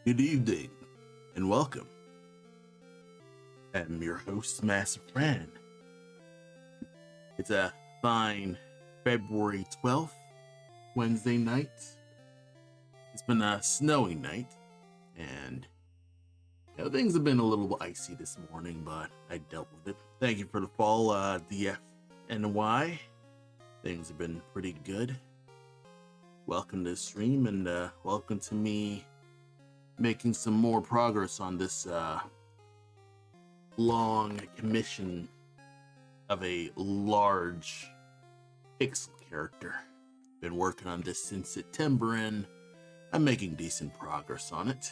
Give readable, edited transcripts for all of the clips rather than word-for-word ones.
Good evening and welcome. I'm your host, Master Fran. It's a fine February 12th, Wednesday night. It's been a snowy night, and things have been a little icy this morning, but I dealt with it. Thank you for the fall, DFNY. Things have been pretty good. Welcome to the stream, and welcome to me making some more progress on this long commission of a large pixel character. Been working on this since September, and I'm making decent progress on it.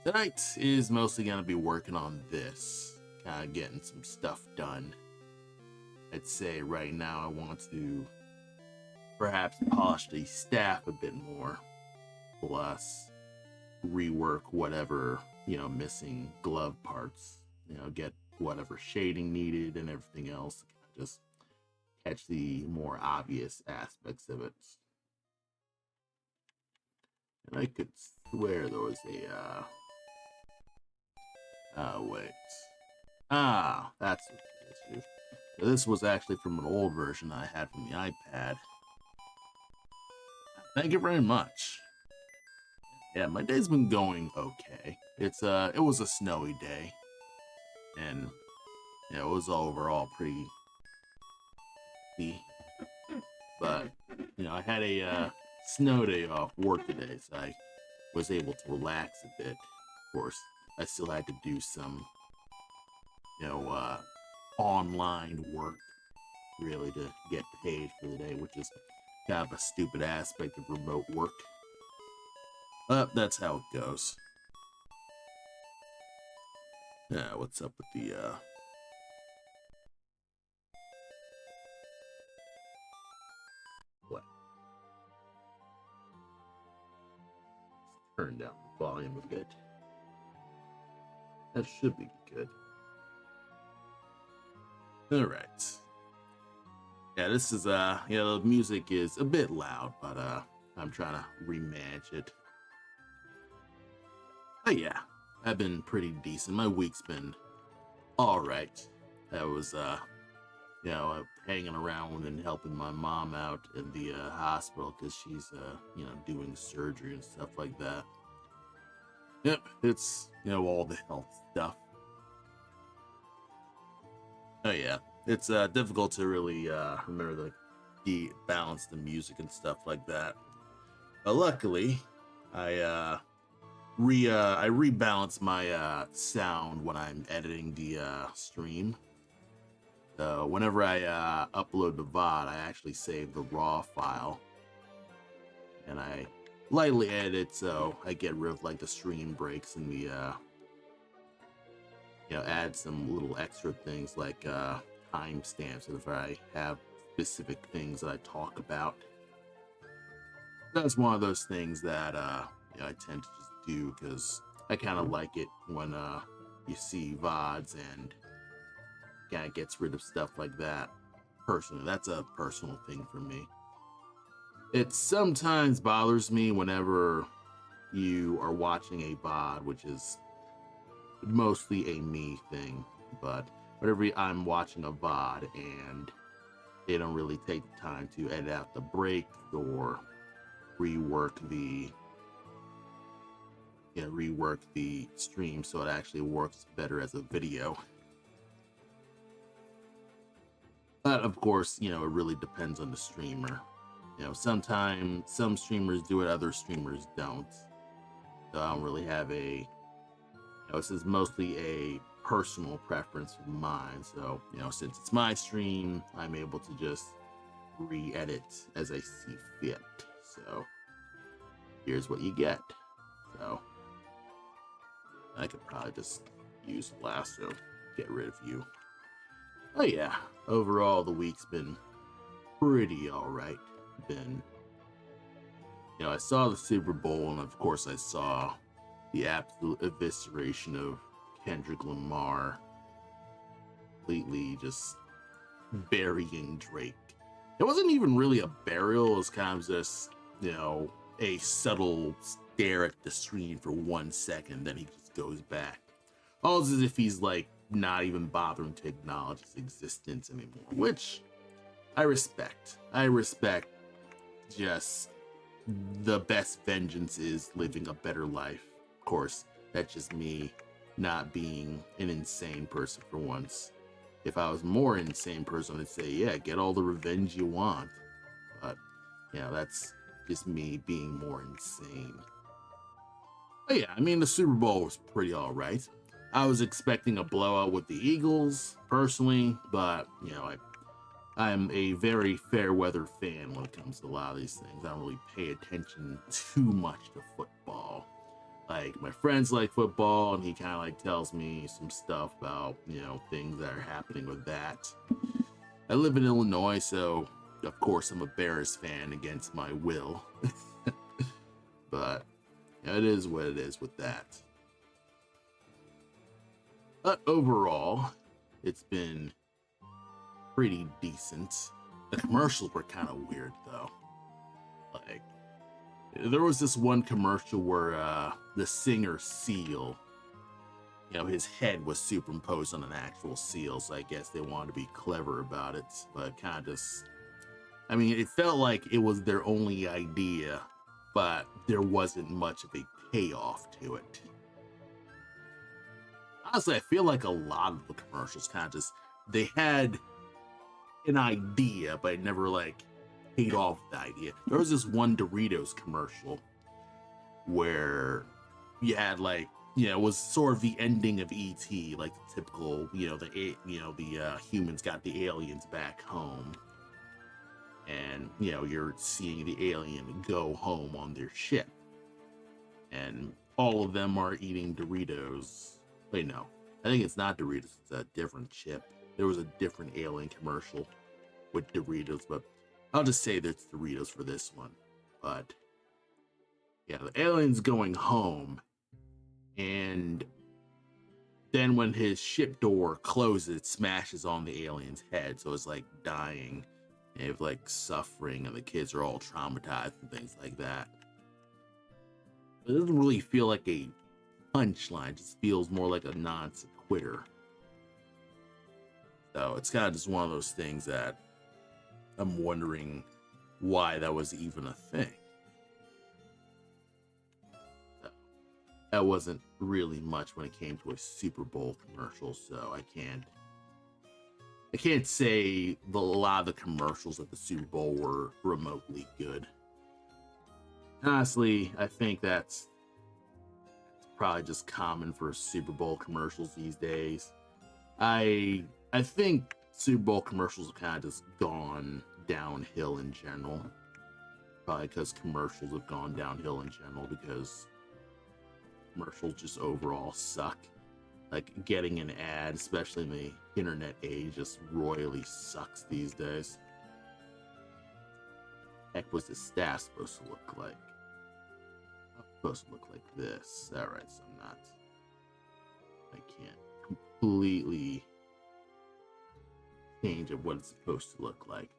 Tonight is mostly going to be working on this, kind of getting some stuff done. I'd say right now I want to perhaps polish the staff a bit more, plus rework whatever, missing glove parts, get whatever shading needed and everything else, just catch the more obvious aspects of it. And I could swear there was a, wait. That's what it is. So this was actually from an old version I had from the iPad. Thank you very much. Yeah, my day's been going okay. It was a snowy day, and it was overall pretty easy. But I had a snow day off work today, so I was able to relax a bit. Of course, I still had to do some, online work, really, to get paid for the day, which is kind of a stupid aspect of remote work. But that's how it goes. Yeah, what's up with the what? Turn down the volume a bit. That should be good. Alright. Yeah, this is the music is a bit loud, but I'm trying to remanage it. But yeah, I've been pretty decent. My week's been alright. I was hanging around and helping my mom out in the hospital because she's doing surgery and stuff like that. Yep, it's all the health stuff. Oh yeah, it's difficult to really remember the balance, the music and stuff like that. But luckily, I rebalance my sound when I'm editing the stream. So whenever I upload the VOD, I actually save the raw file, and I lightly edit it so I get rid of like the stream breaks and the add some little extra things like timestamps if I have specific things that I talk about. That's one of those things that I tend to just do because I kind of like it when you see VODs and kind of gets rid of stuff like that. Personally, that's a personal thing for me. It sometimes bothers me whenever you are watching a VOD, which is mostly a me thing, but whenever I'm watching a VOD and they don't really take the time to edit out the break or rework the stream so it actually works better as a video. But of course, it really depends on the streamer. Sometimes some streamers do it, other streamers don't. So I don't really have this is mostly a personal preference of mine. So, since it's my stream, I'm able to just re-edit as I see fit. So here's what you get. So I could probably just use lasso, get rid of you. Oh yeah, overall the week's been pretty alright. I saw the Super Bowl, and of course I saw the absolute evisceration of Kendrick Lamar, completely just burying Drake. It wasn't even really a burial, it was kind of just, a subtle stare at the screen for 1 second, then he just goes back. Almost as if he's like not even bothering to acknowledge his existence anymore, which I respect. I respect. Just the best vengeance is living a better life. Of course, that's just me not being an insane person for once. If I was a more insane person, I'd say, yeah, get all the revenge you want. But, that's just me being more insane. But yeah, I mean, the Super Bowl was pretty alright. I was expecting a blowout with the Eagles, personally, but, I'm a very fair weather fan when it comes to a lot of these things. I don't really pay attention too much to football. Like, my friends like football, and he kind of like tells me some stuff about, things that are happening with that. I live in Illinois, so of course I'm a Bears fan against my will. But it is what it is with that. But overall, it's been pretty decent. The commercials were kind of weird though. Like, there was this one commercial where the singer Seal, his head was superimposed on an actual seal, so I guess they wanted to be clever about it, but kind of just, it felt like it was their only idea, but there wasn't much of a payoff to it. Honestly, I feel like a lot of the commercials kind of just, they had an idea, but it never paid off the idea. There was this one Doritos commercial where you had it was sort of the ending of E.T., like the typical, the humans got the aliens back home, and you're seeing the alien go home on their ship, and all of them are eating Doritos. Wait, no, I think it's not Doritos. It's a different chip. There was a different alien commercial with Doritos, but I'll just say there's Doritos for this one. But yeah, the alien's going home, and then when his ship door closes, it smashes on the alien's head, so it's dying, and it's suffering, and the kids are all traumatized and things like that. It doesn't really feel like a punchline, it just feels more like a non sequitur. So it's kind of just one of those things that I'm wondering why that was even a thing. So, that wasn't really much when it came to a Super Bowl commercial, so I can't say a lot of the commercials at the Super Bowl were remotely good. Honestly, I think that's probably just common for Super Bowl commercials these days. I think Super Bowl commercials have kind of just gone downhill in general. Probably because commercials have gone downhill in general, because commercials just overall suck. Getting an ad, especially in the internet age, just royally sucks these days. Heck was the staff supposed to look like? Supposed to look like this. Alright, so I can't completely change of what it's supposed to look like.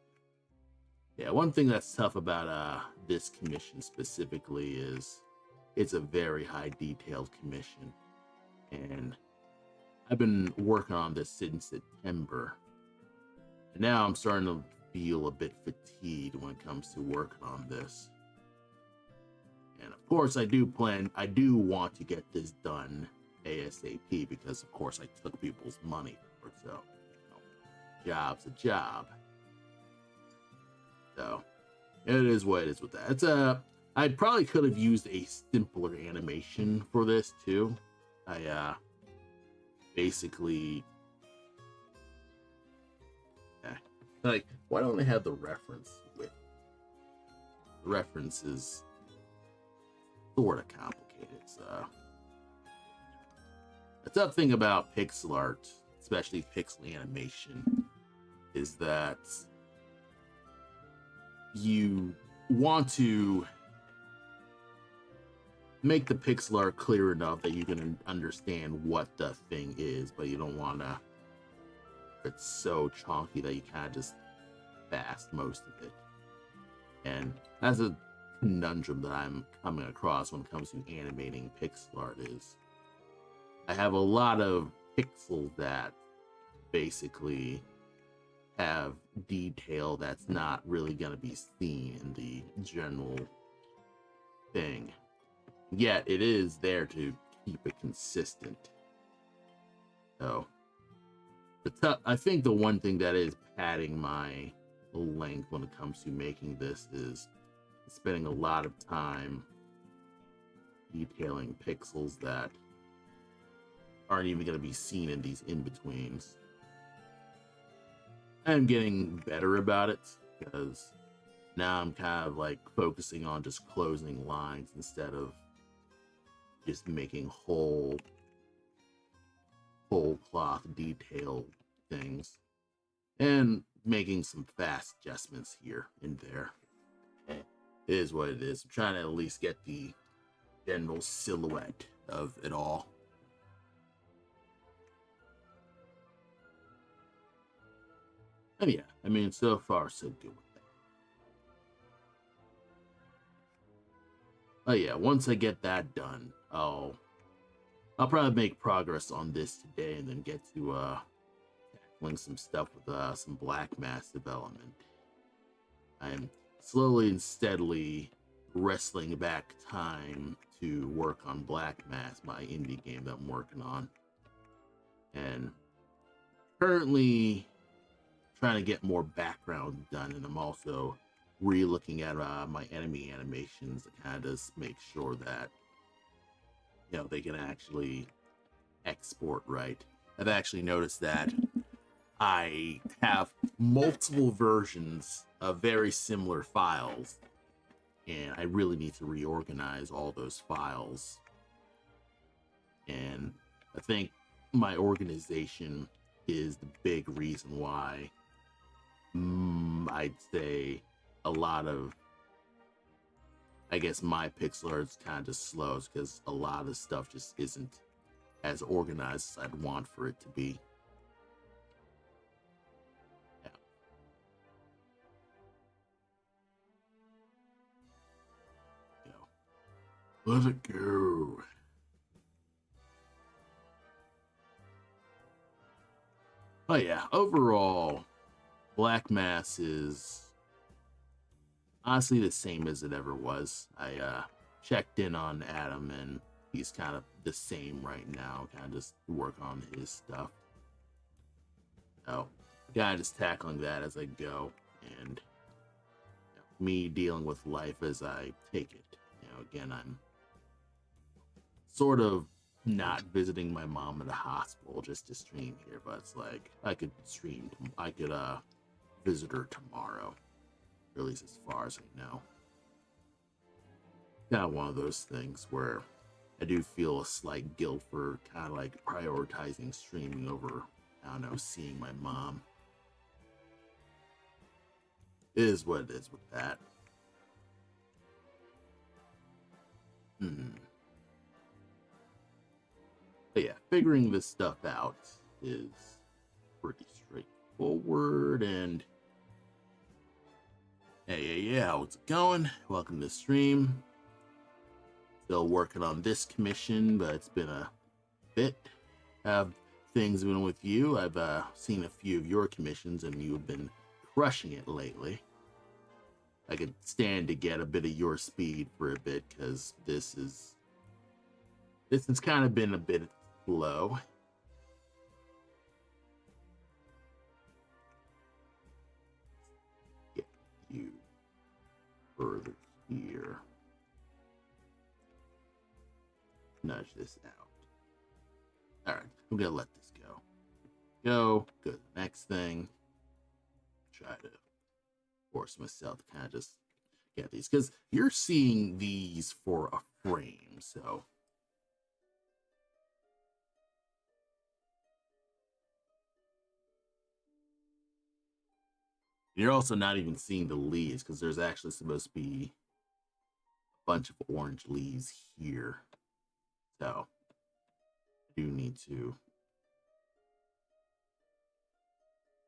Yeah, one thing that's tough about this commission specifically is it's a very high detailed commission, and I've been working on this since September, and now I'm starting to feel a bit fatigued when it comes to working on this. And of course, I do want to get this done ASAP, because of course I took people's money for it, so job's a job. So it is what it is with that. I probably could have used a simpler animation for this too. I basically, why don't they have the reference with? The reference is sort of complicated. So the tough thing about pixel art, especially pixel animation, is that you want to make the pixel art clear enough that you can understand what the thing is, but you don't want to, it's so chunky that you kind of just fast most of it. And as a conundrum that I'm coming across when it comes to animating pixel art is I have a lot of pixels that basically have detail that's not really going to be seen in the general thing. Yet it is there to keep it consistent. So I think the one thing that is padding my length when it comes to making this is spending a lot of time detailing pixels that aren't even going to be seen in these in-betweens. I'm getting better about it because now I'm kind of like focusing on just closing lines instead of just making whole cloth detailed things and making some fast adjustments here and there. It is what it is. I'm trying to at least get the general silhouette of it all. And yeah, I mean, so far so good with that. Oh yeah, once I get that done, I'll probably make progress on this today and then get to tackling some stuff with some black mass development. I'm slowly and steadily wrestling back time to work on Black Mass, my indie game that I'm working on. And currently trying to get more background done, and I'm also re-looking at my enemy animations to kind of make sure that they can actually export right. I've actually noticed that I have multiple versions of very similar files, and I really need to reorganize all those files. And I think my organization is the big reason why I'd say a lot of, I guess, my pixel art's kind of slow because a lot of stuff just isn't as organized as I'd want for it to be. Let it go. Oh yeah, overall, Black Mass is honestly the same as it ever was. I checked in on Adam, and he's kind of the same right now, kind of just work on his stuff. So, kind of just tackling that as I go, and me dealing with life as I take it. Again, I'm sort of not visiting my mom in the hospital just to stream here, but it's like I could visit her tomorrow, or at least as far as I know. Kind of one of those things where I do feel a slight guilt for kind of like prioritizing streaming over, I don't know, seeing my mom. It is what it is with that. But yeah, figuring this stuff out is pretty straightforward. And hey, how's it going? Welcome to the stream. Still working on this commission, but it's been a bit. Have things been with you? I've seen a few of your commissions, and you've been crushing it lately. I could stand to get a bit of your speed for a bit, because this has kind of been a bit slow. Get you further here. Nudge this out. All right, I'm gonna let this go. Go to the next thing. Try to force myself to kind of just get these, because you're seeing these for a frame, so you're also not even seeing the leaves, because there's actually supposed to be a bunch of orange leaves here. So I do need to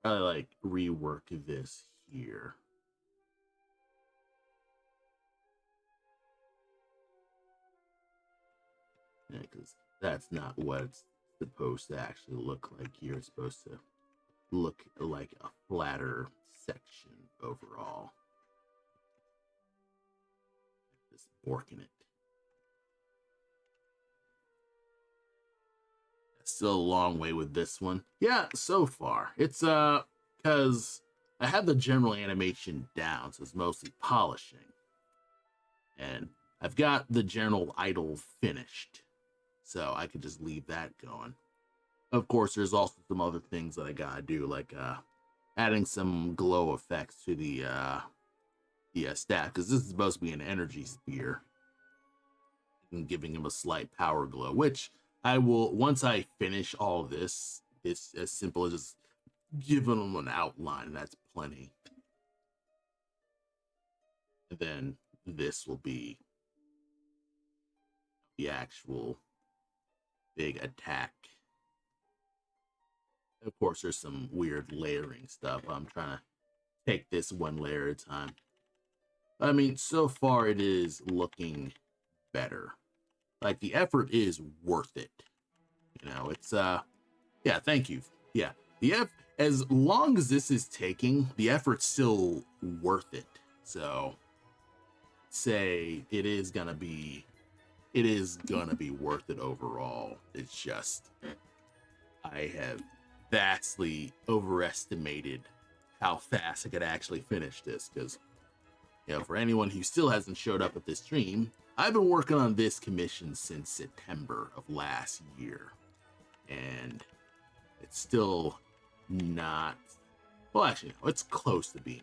probably like rework this here. because that's not what it's supposed to actually look like here. It's supposed to look like a flatter section overall. Just borking it. Still a long way with this one. Yeah, so far. It's because I have the general animation down, so it's mostly polishing. And I've got the general idle finished, so I could just leave that going. Of course, there's also some other things that I gotta do, like adding some glow effects to the staff, because this is supposed to be an energy spear, and giving him a slight power glow, which I will, once I finish all this, it's as simple as just giving him an outline, and that's plenty. And then this will be the actual big attack. Of course, there's some weird layering stuff. I'm trying to take this one layer at a time. I mean, so far it is looking better. Like, the effort is worth it. You know, it's yeah, thank you. Yeah. As long as this is taking, the effort's still worth it. So say it is gonna be worth it overall. It's just I have vastly overestimated how fast I could actually finish this, because, you know, for anyone who still hasn't showed up at this stream, I've been working on this commission since September of last year, and it's still not, well, actually no, it's close to being.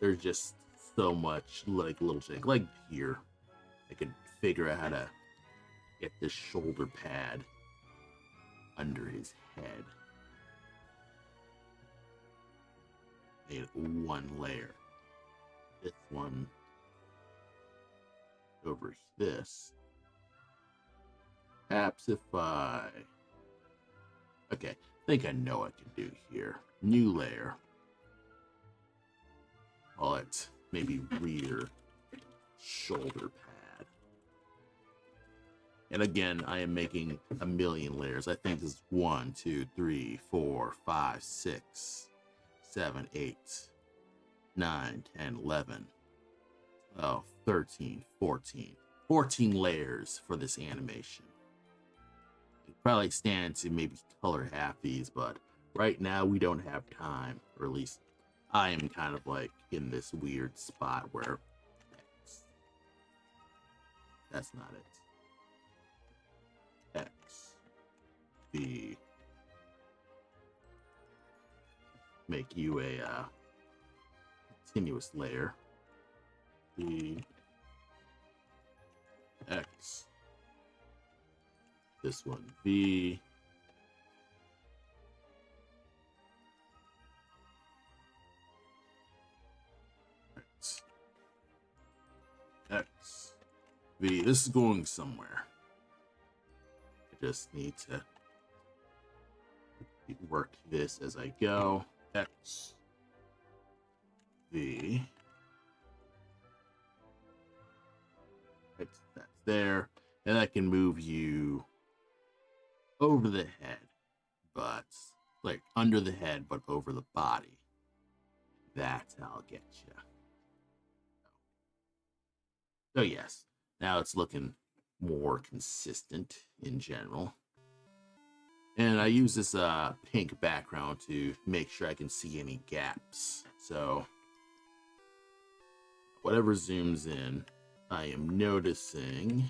There's just so much, like, little things like here I could figure out how to get this shoulder pad under his head. Made one layer. This one over this. Perhaps if I... Okay, I think I know what I can do here. New layer. Call it maybe rear shoulder pad. And again, I am making a million layers. I think this is 1, 2, 3, 4, 5, 6, 7, 8, 9, 10, 11, 12, 13, 14. 14 layers for this animation. It probably stand to maybe color half these, but right now we don't have time, or at least I am kind of like in this weird spot where that's not it. X, B, make you a continuous layer. B, X, this one V, X, X, V. This is going somewhere. I just need to work this as I go. X, V, X, that's there. And I can move you over the head, but like under the head, but over the body. That's how I'll get you. So yes, now it's looking more consistent in general. And I use this pink background to make sure I can see any gaps. So whatever zooms in, I am noticing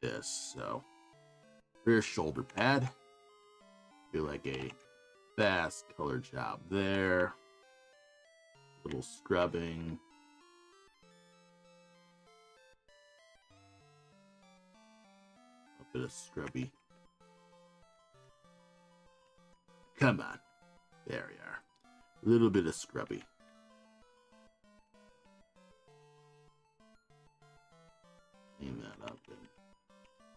this. So rear shoulder pad. Do like a fast color job there. Little scrubbing. A bit of scrubby. Come on. There we are. A little bit of scrubby. Clean that up. And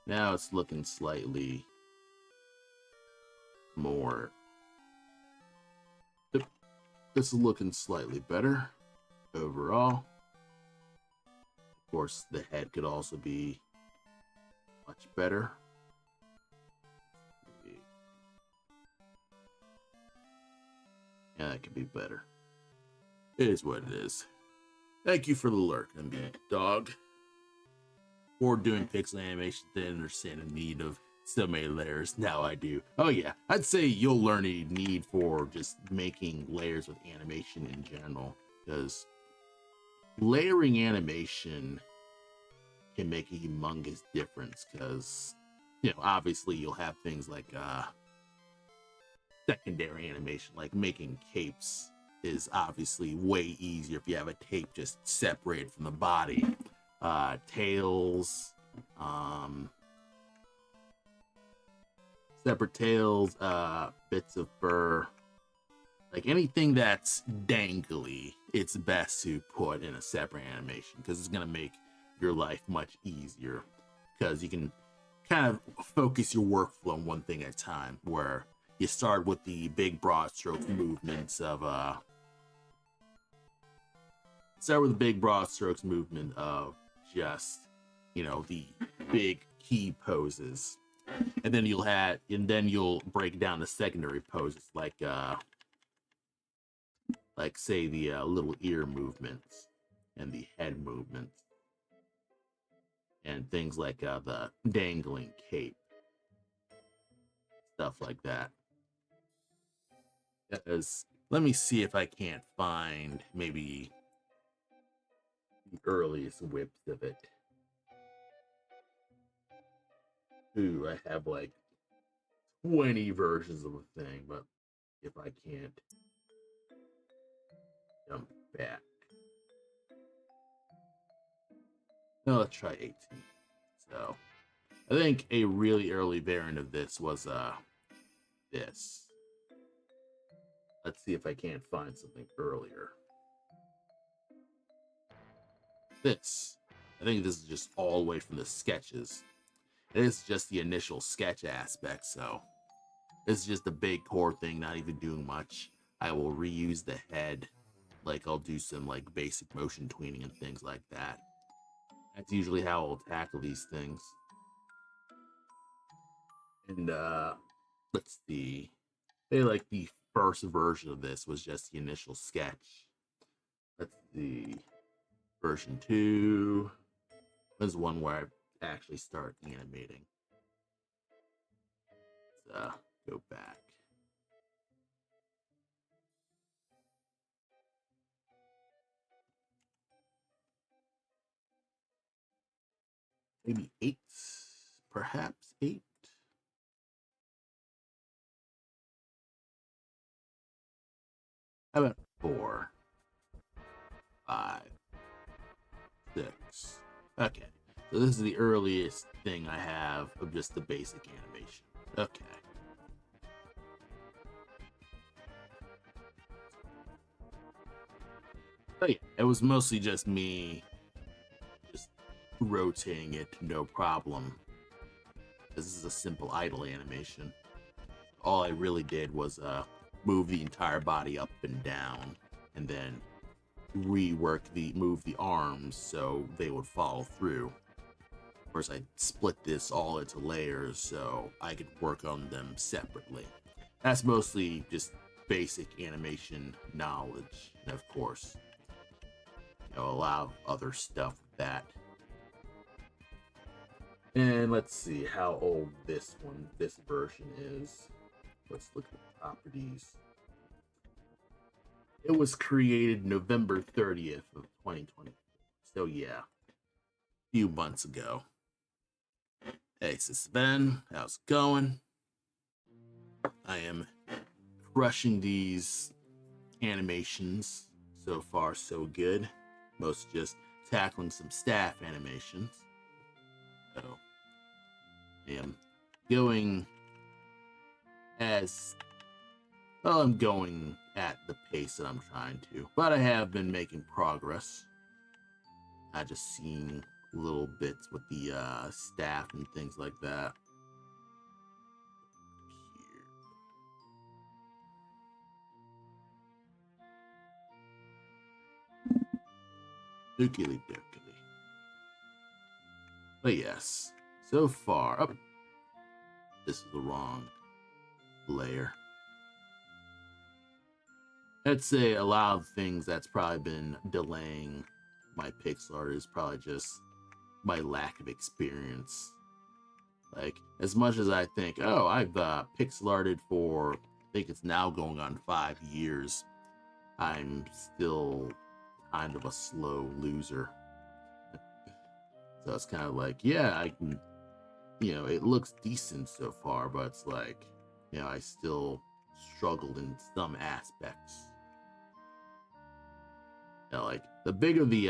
now it's looking slightly more. This is looking slightly better overall. Of course, the head could also be much better. Yeah, that could be better. It is what it is. Thank you for the lurk, MB Dog. Or doing pixel animation, didn't understand the need of so many layers. Now I do. Oh yeah, I'd say you'll learn a need for just making layers with animation in general, because layering animation can make a humongous difference. Because, you know, obviously you'll have things like secondary animation, like making capes is obviously way easier if you have a cape just separated from the body. Tails, separate tails, bits of fur, like anything that's dangly, it's best to put in a separate animation because it's gonna make your life much easier, because you can kind of focus your workflow on one thing at a time, where you start with the big broad stroke movements of just, you know, the big key poses, and then you'll break down the secondary poses, like say the little ear movements and the head movements and things like the dangling cape, stuff like that. Because let me see if I can't find maybe the earliest whips of it. Ooh, I have like 20 versions of a thing, but if I can't jump back. No, let's try 18. So I think a really early variant of this was this. Let's see if I can't find something earlier. This. I think this is just all the way from the sketches. It is just the initial sketch aspect, so this is just a big core thing, not even doing much. I will reuse the head, like I'll do some like basic motion tweening and things like that. That's usually how I'll tackle these things. And let's see. They like the first version of this was just the initial sketch. Let's see. Version 2 was one where I actually start animating. Let's go back. Maybe 8, perhaps 8. How about 4, 5, 6? Okay, so this is the earliest thing I have of just the basic animation. Okay. So yeah, it was mostly just me just rotating it, no problem. This is a simple idle animation. All I really did was move the entire body up and down, and then move the arms so they would follow through. Of course, I split this all into layers so I could work on them separately. That's mostly just basic animation knowledge, and of course, you know, a lot of other stuff with that. And let's see how old this version is. Let's look at the properties. It was created November 30th of 2020. So yeah, a few months ago. Hey, sis Ben, how's it going? I am crushing these animations. So far, so good. Most just tackling some staff animations. So I am going as well. I'm going at the pace that I'm trying to, but I have been making progress. I just seen little bits with the staff and things like that. Dookily dookily. But yes, So far, oh, this is the wrong layer. I'd say a lot of things that's probably been delaying my pixel art is probably just my lack of experience. Like, as much as I think, oh, I've pixel arted for, I think it's now going on 5 years, I'm still kind of a slow loser. So it's kind of like, yeah, I can, it looks decent so far, but it's like, I still struggled in some aspects. Like, the bigger the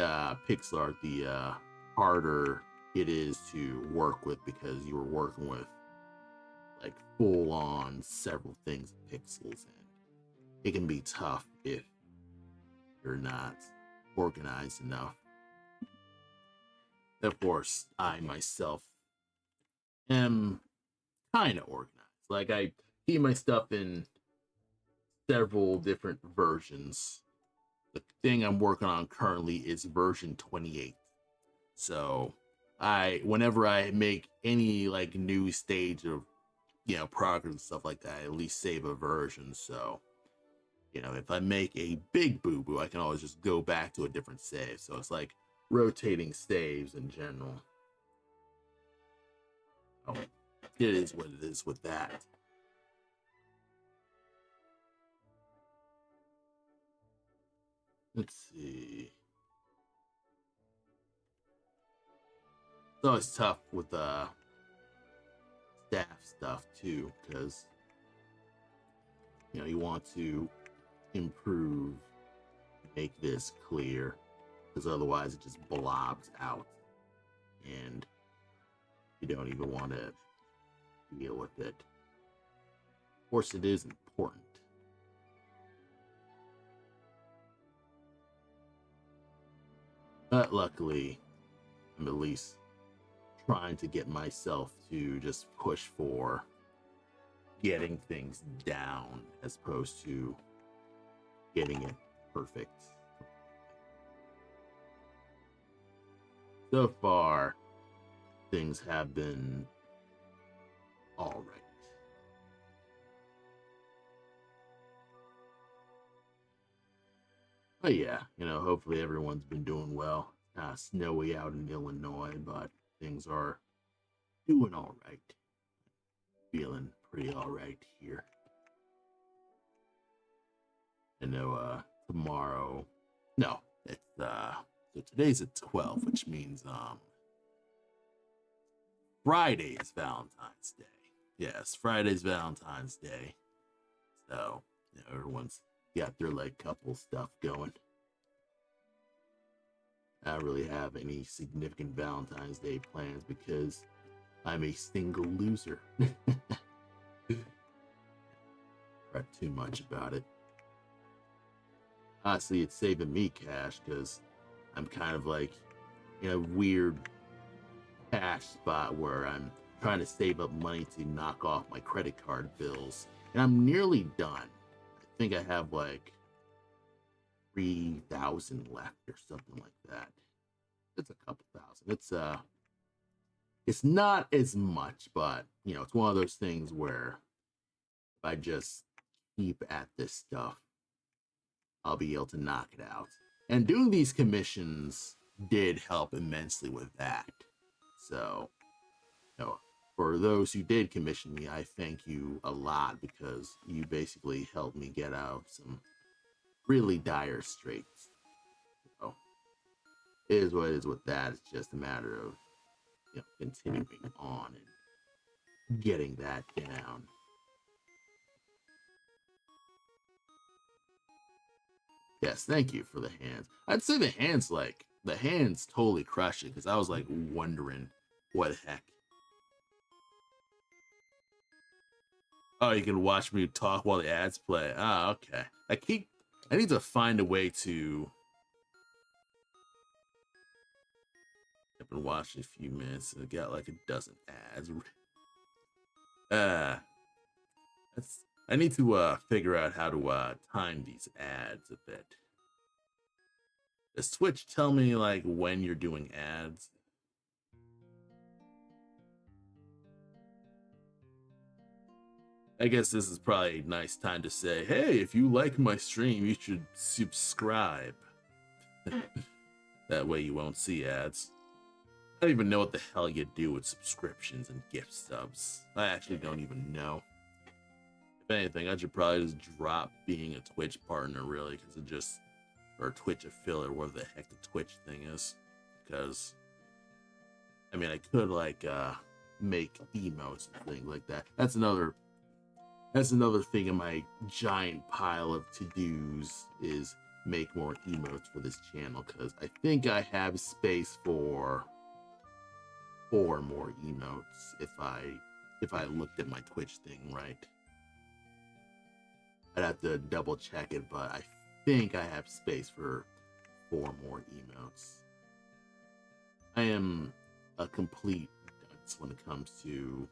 pixel art, the harder it is to work with because you were working with like full on several things pixels, and it can be tough if you're not organized enough. Of course, I myself am kind of organized. Like, I keep my stuff in several different versions. The thing I'm working on currently is version 28. So whenever I make any like new stage of progress and stuff like that, I at least save a version. So if I make a big boo boo, I can always just go back to a different save. So it's like rotating saves in general. Oh, it is what it is with that. Let's see. It's always tough with staff stuff too, because you want to improve, make this clear, because otherwise it just blobs out and you don't even want to deal with it. Of course, it is important. But luckily, I'm at least trying to get myself to just push for getting things down as opposed to getting it perfect. So far, things have been all right. But yeah, hopefully everyone's been doing well. It's kind of snowy out in Illinois, but things are doing all right. Feeling pretty all right here. I know tomorrow, no, it's so today's at 12, which means Friday is Valentine's Day. Yes, Friday's Valentine's Day. So, everyone's got their like couple stuff going. I don't really have any significant Valentine's Day plans because I'm a single loser. Fret too much about it. Honestly, it's saving me cash because I'm kind of like in a weird cash spot where I'm trying to save up money to knock off my credit card bills, and I'm nearly done. I think I have like 3,000 left or something like that. It's a couple thousand. It's not as much, but it's one of those things where if I just keep at this stuff, I'll be able to knock it out. And doing these commissions did help immensely with that. So, for those who did commission me, I thank you a lot because you basically helped me get out some really dire straits. So, it is what it is with that. It's just a matter of continuing on and getting that down. Yes, thank you for the hands. I'd say the hands totally crush it because I was like wondering what the heck. Oh, you can watch me talk while the ads play. Ah, okay. I need to find a way to. I've been watching a few minutes and I got like a dozen ads. That's. I need to figure out how to time these ads a bit. Does Twitch tell me like when you're doing ads? I guess this is probably a nice time to say, hey, if you like my stream, you should subscribe. That way you won't see ads. I don't even know what the hell you do with subscriptions and gift subs. I actually don't even know. If anything, I should probably just drop being a Twitch partner, really, because it just, or Twitch affiliate, whatever the heck the Twitch thing is. Because, I mean, I could, like, make emotes and things like that. That's another thing in my giant pile of to-dos, is make more emotes for this channel, because I think I have space for 4 more emotes if I looked at my Twitch thing right. I'd have to double check it, but I think I have space for 4 more emotes. I am a complete dunce when it comes to,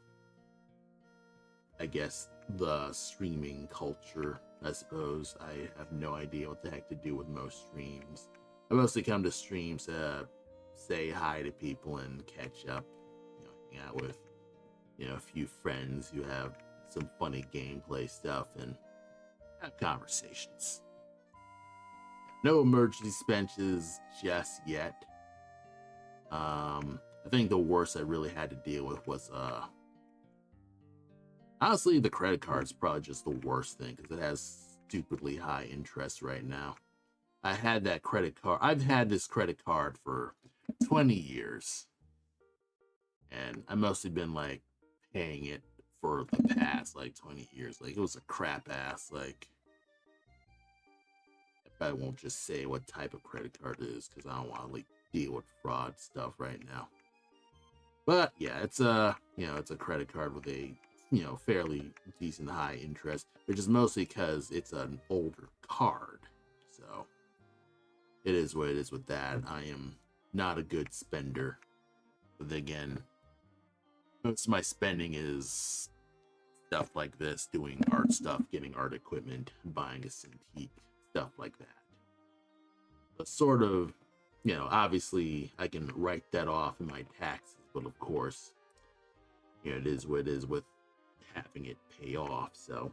I guess, the streaming culture. I suppose I have no idea what the heck to do with most streams. I mostly come to streams to say hi to people and catch up, hang out with, a few friends who have some funny gameplay stuff and have conversations. No emergency spences just yet. I think the worst I really had to deal with was honestly, the credit card is probably just the worst thing because it has stupidly high interest right now. I had that credit card. I've had this credit card for 20 years. And I've mostly been like paying it for the past like 20 years. Like, it was a crap ass, like, I won't just say what type of credit card it is because I don't want to like deal with fraud stuff right now. But yeah, it's it's a credit card with a fairly decent high interest, which is mostly because it's an older card. So it is what it is with that. I am not a good spender. But again, most of my spending is stuff like this, doing art stuff, getting art equipment, buying a Cintiq, stuff like that. But sort of, obviously I can write that off in my taxes, but of course, it is what it is with having it pay off. So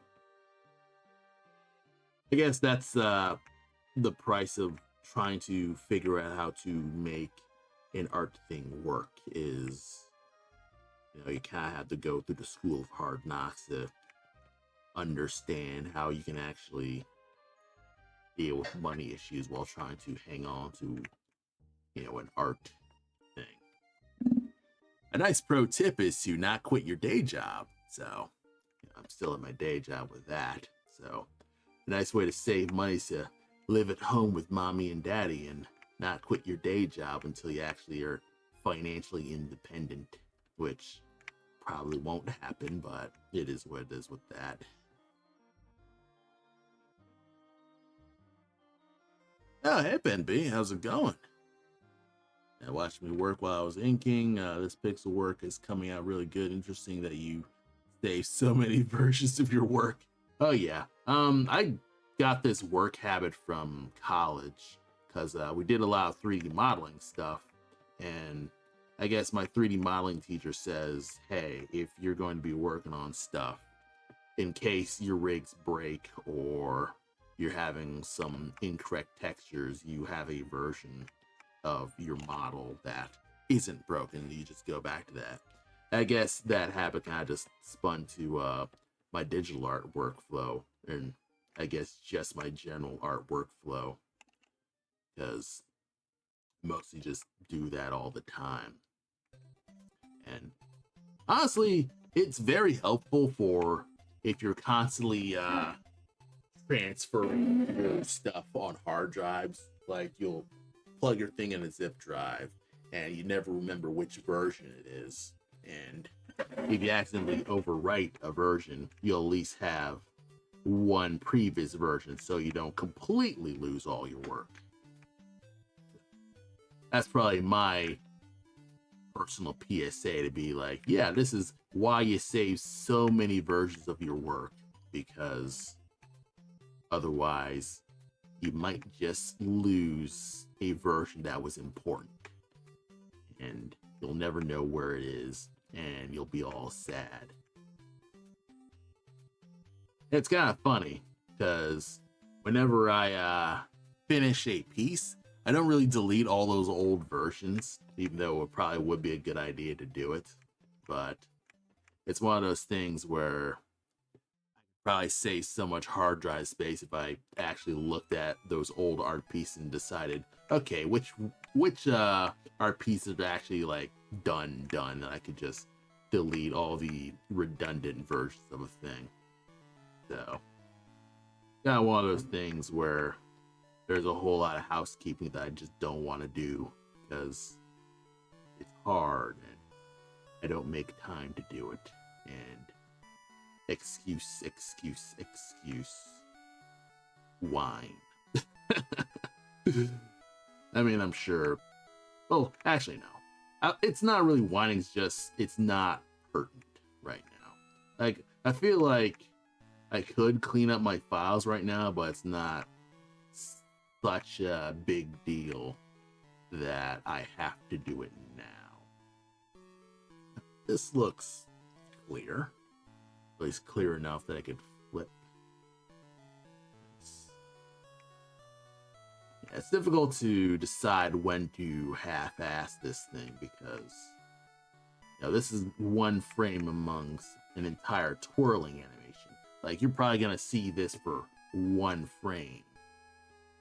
I guess that's the price of trying to figure out how to make an art thing work. Is you kind of have to go through the school of hard knocks to understand how you can actually deal with money issues while trying to hang on to an art thing. A nice pro tip is to not quit your day job. So I'm still at my day job with that. So a nice way to save money is to live at home with mommy and daddy and not quit your day job until you actually are financially independent, which probably won't happen, but it is what it is with that. Oh, hey, Ben B, how's it going? Yeah, watched me work while I was inking. This pixel work is coming out really good. Interesting that you save so many versions of your work. Oh yeah. I got this work habit from college because we did a lot of 3D modeling stuff, and I guess my 3D modeling teacher says, hey, if you're going to be working on stuff, in case your rigs break or you're having some incorrect textures, you have a version of your model that isn't broken. You just go back to that. I guess that habit kind of just spun to my digital art workflow, and I guess just my general art workflow, because mostly just do that all the time. And honestly, it's very helpful for if you're constantly transferring your stuff on hard drives. Like, you'll plug your thing in a zip drive and you never remember which version it is. And if you accidentally overwrite a version, you'll at least have one previous version so you don't completely lose all your work. That's probably my personal PSA, to be like, yeah, this is why you save so many versions of your work, because otherwise you might just lose a version that was important and you'll never know where it is and you'll be all sad. It's kind of funny because whenever I finish a piece, I don't really delete all those old versions, even though it probably would be a good idea to do it. But it's one of those things where probably save so much hard drive space if I actually looked at those old art pieces and decided, okay, which art pieces are actually like done, and I could just delete all the redundant versions of a thing. So, kind of one of those things where there's a whole lot of housekeeping that I just don't want to do because it's hard and I don't make time to do it. And excuse, whine. I mean, I'm sure. Well, actually, no. It's not really whining. It's just it's not pertinent right now. Like I feel like I could clean up my files right now, but it's not such a big deal that I have to do it now. This looks clear. At least clear enough that I could flip. Yeah, it's difficult to decide when to half-ass this thing because this is one frame amongst an entire twirling animation. Like you're probably gonna see this for one frame,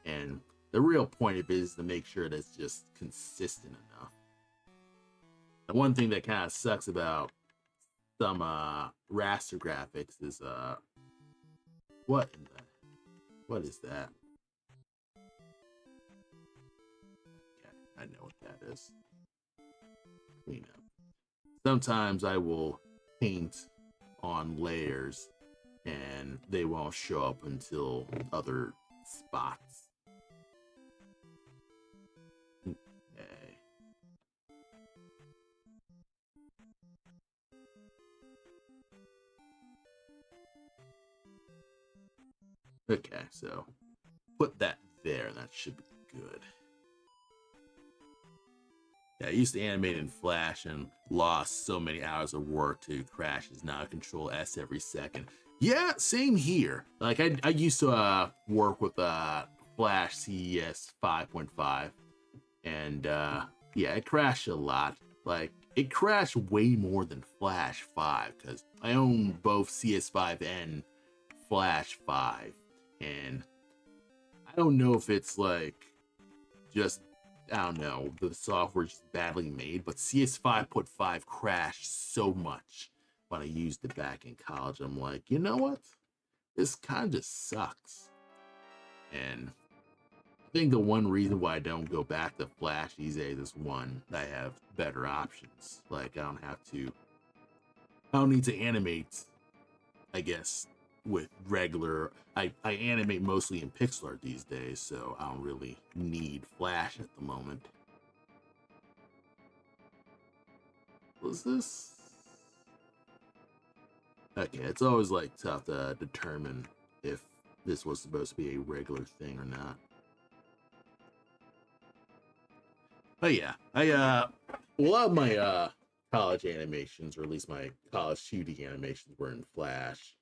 and the real point of it is to make sure that it's just consistent enough. The one thing that kind of sucks about some raster graphics is what is that? Okay, I know what that is. Clean up. Sometimes I will paint on layers and they won't show up until other spots. Okay. Okay, so put that there, and that should be good. Yeah, I used to animate in Flash and lost so many hours of work to crashes. Now I control S every second. Yeah, same here. Like I used to work with Flash CES 5.5, and yeah, it crashed a lot. Like it crashed way more than Flash 5 because I own both CS5 and Flash 5, and I don't know if it's like just I don't know, the software's just badly made, but CS 5.5 crashed so much when I used it back in college. I'm like, you know what? This kind of sucks. And I think the one reason why I don't go back to Flash these days is one, I have better options. Like I don't need to animate, I guess, with regular I animate mostly in pixel art these days, so I don't really need Flash at the moment. Was this okay? It's always like tough to determine if this was supposed to be a regular thing or not. But yeah, a lot of my college animations, or at least my college 2D animations, were in Flash.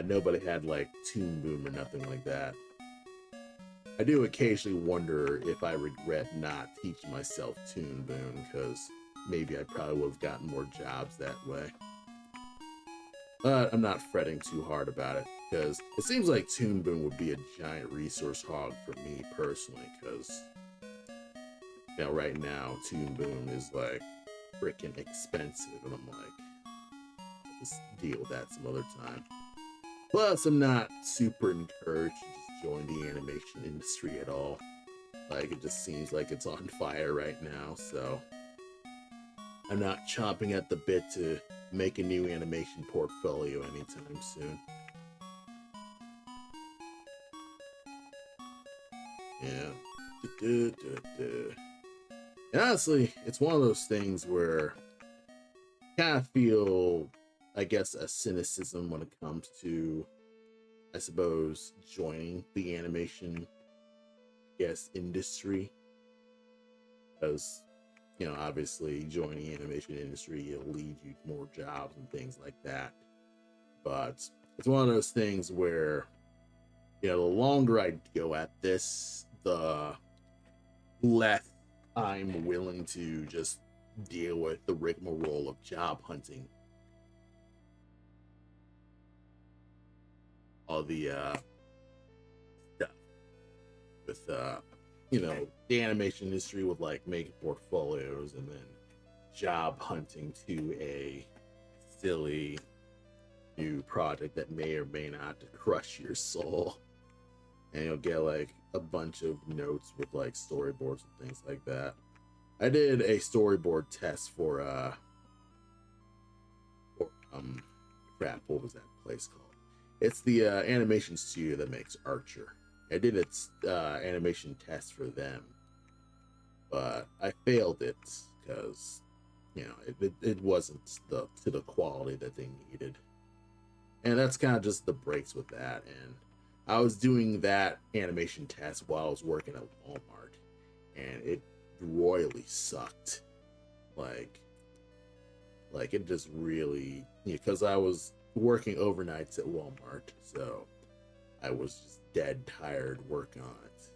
Nobody had like Toon Boom or nothing like that. I do occasionally wonder if I regret not teaching myself Toon Boom, because maybe I probably would have gotten more jobs that way. But I'm not fretting too hard about it, because it seems like Toon Boom would be a giant resource hog for me personally, because right now Toon Boom is like freaking expensive, and I'm like, I'll just deal with that some other time. Plus, I'm not super encouraged to just join the animation industry at all. Like, it just seems like it's on fire right now, so I'm not chomping at the bit to make a new animation portfolio anytime soon. Yeah. And honestly, it's one of those things where I kind of feel, I guess, a cynicism when it comes to, I suppose, joining the animation, industry. Because, obviously joining the animation industry, it'll lead you to more jobs and things like that. But it's one of those things where, you know, the longer I go at this, the less I'm willing to just deal with the rigmarole of job hunting. All the stuff with you know, the animation industry with like making portfolios and then job hunting to a silly new project that may or may not crush your soul. And you'll get like a bunch of notes with like storyboards and things like that. I did a storyboard test for crap, what was that place called? It's the animation studio that makes Archer. I did its animation test for them, but I failed it because, you know, it wasn't to the quality that they needed. And that's kind of just the breaks with that. And I was doing that animation test while I was working at Walmart, and it royally sucked. Like it just really, because I was working overnights at Walmart, so I was just dead tired working on it.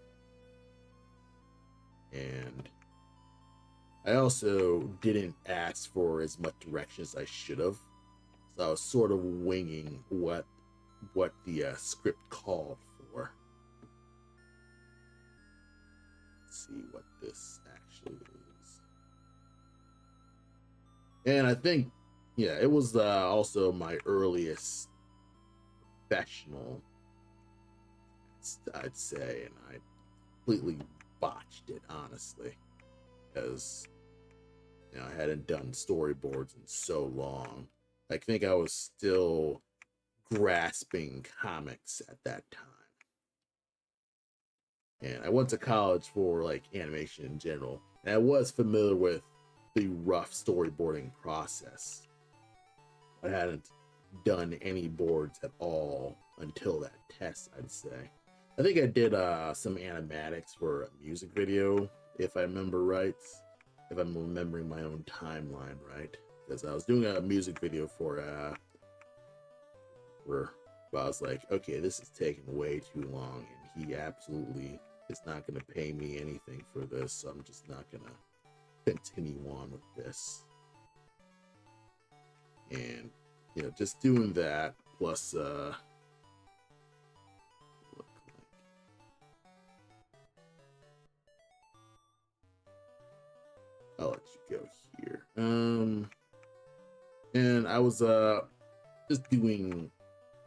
And I also didn't ask for as much direction as I should have, so I was sort of winging what the script called for. Let's see what this actually is. And I think, yeah, it was also my earliest professional, I'd say, and I completely botched it, honestly, because, you know, I hadn't done storyboards in so long. I think I was still grasping comics at that time. And I went to college for like animation in general, and I was familiar with the rough storyboarding process. I hadn't done any boards at all until that test, I'd say. I think I did some animatics for a music video, if I remember right, if I'm remembering my own timeline right, because I was doing a music video for but I was like, okay, this is taking way too long, and he absolutely is not going to pay me anything for this, so I'm just not going to continue on with this. And, you know, just doing that, plus, I'll let you go here. And I was, just doing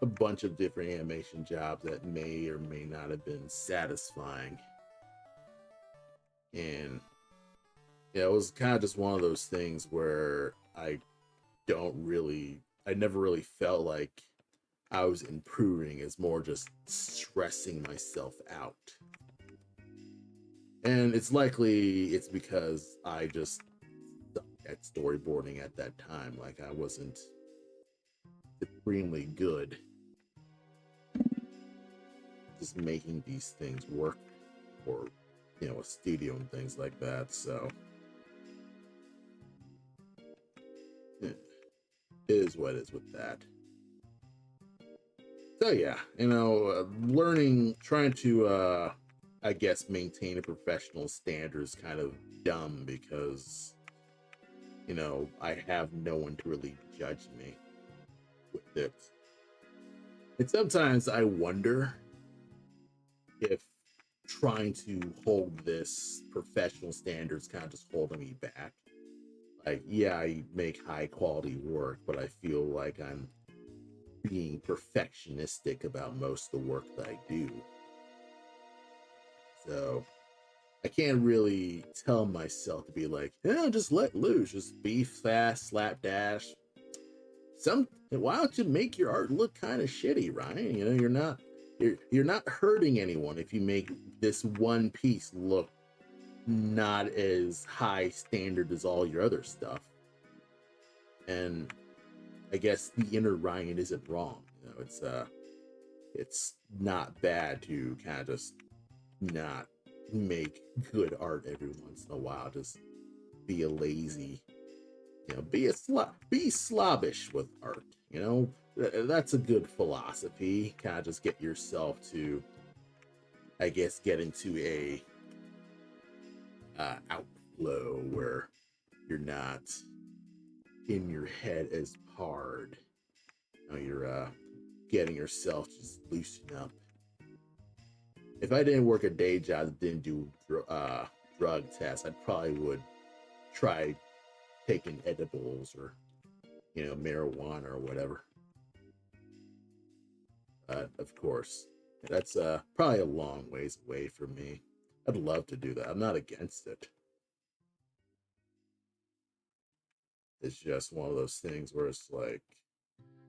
a bunch of different animation jobs that may or may not have been satisfying. And yeah, it was kind of just one of those things where I never really felt like I was improving. It's more just stressing myself out. And it's likely it's because I just sucked at storyboarding at that time. Like I wasn't supremely good just making these things work for, you know, a studio and things like that. So it is what it is with that. So yeah, you know, trying to I guess maintain a professional standard is kind of dumb because, you know, I have no one to really judge me with it. And sometimes I wonder if trying to hold this professional standards kind of just holding me back. Like, yeah, I make high quality work, but I feel like I'm being perfectionistic about most of the work that I do. So I can't really tell myself to be like, yeah, just let loose, just be fast, slapdash. Why don't you make your art look kind of shitty, Ryan? You know, you're not hurting anyone if you make this one piece look not as high standard as all your other stuff. And I guess the inner Ryan isn't wrong. You know, it's not bad to kind of just not make good art every once in a while. Just be a lazy, be slobbish with art. That's a good philosophy. Kind of just get yourself to, I guess, get into a outflow where you're not in your head as hard. You're getting yourself just loosen up. If I didn't work a day job that didn't do drug tests, I probably would try taking edibles or marijuana or whatever. Of course, that's probably a long ways away from me. I'd love to do that. I'm not against it. It's just one of those things where it's like,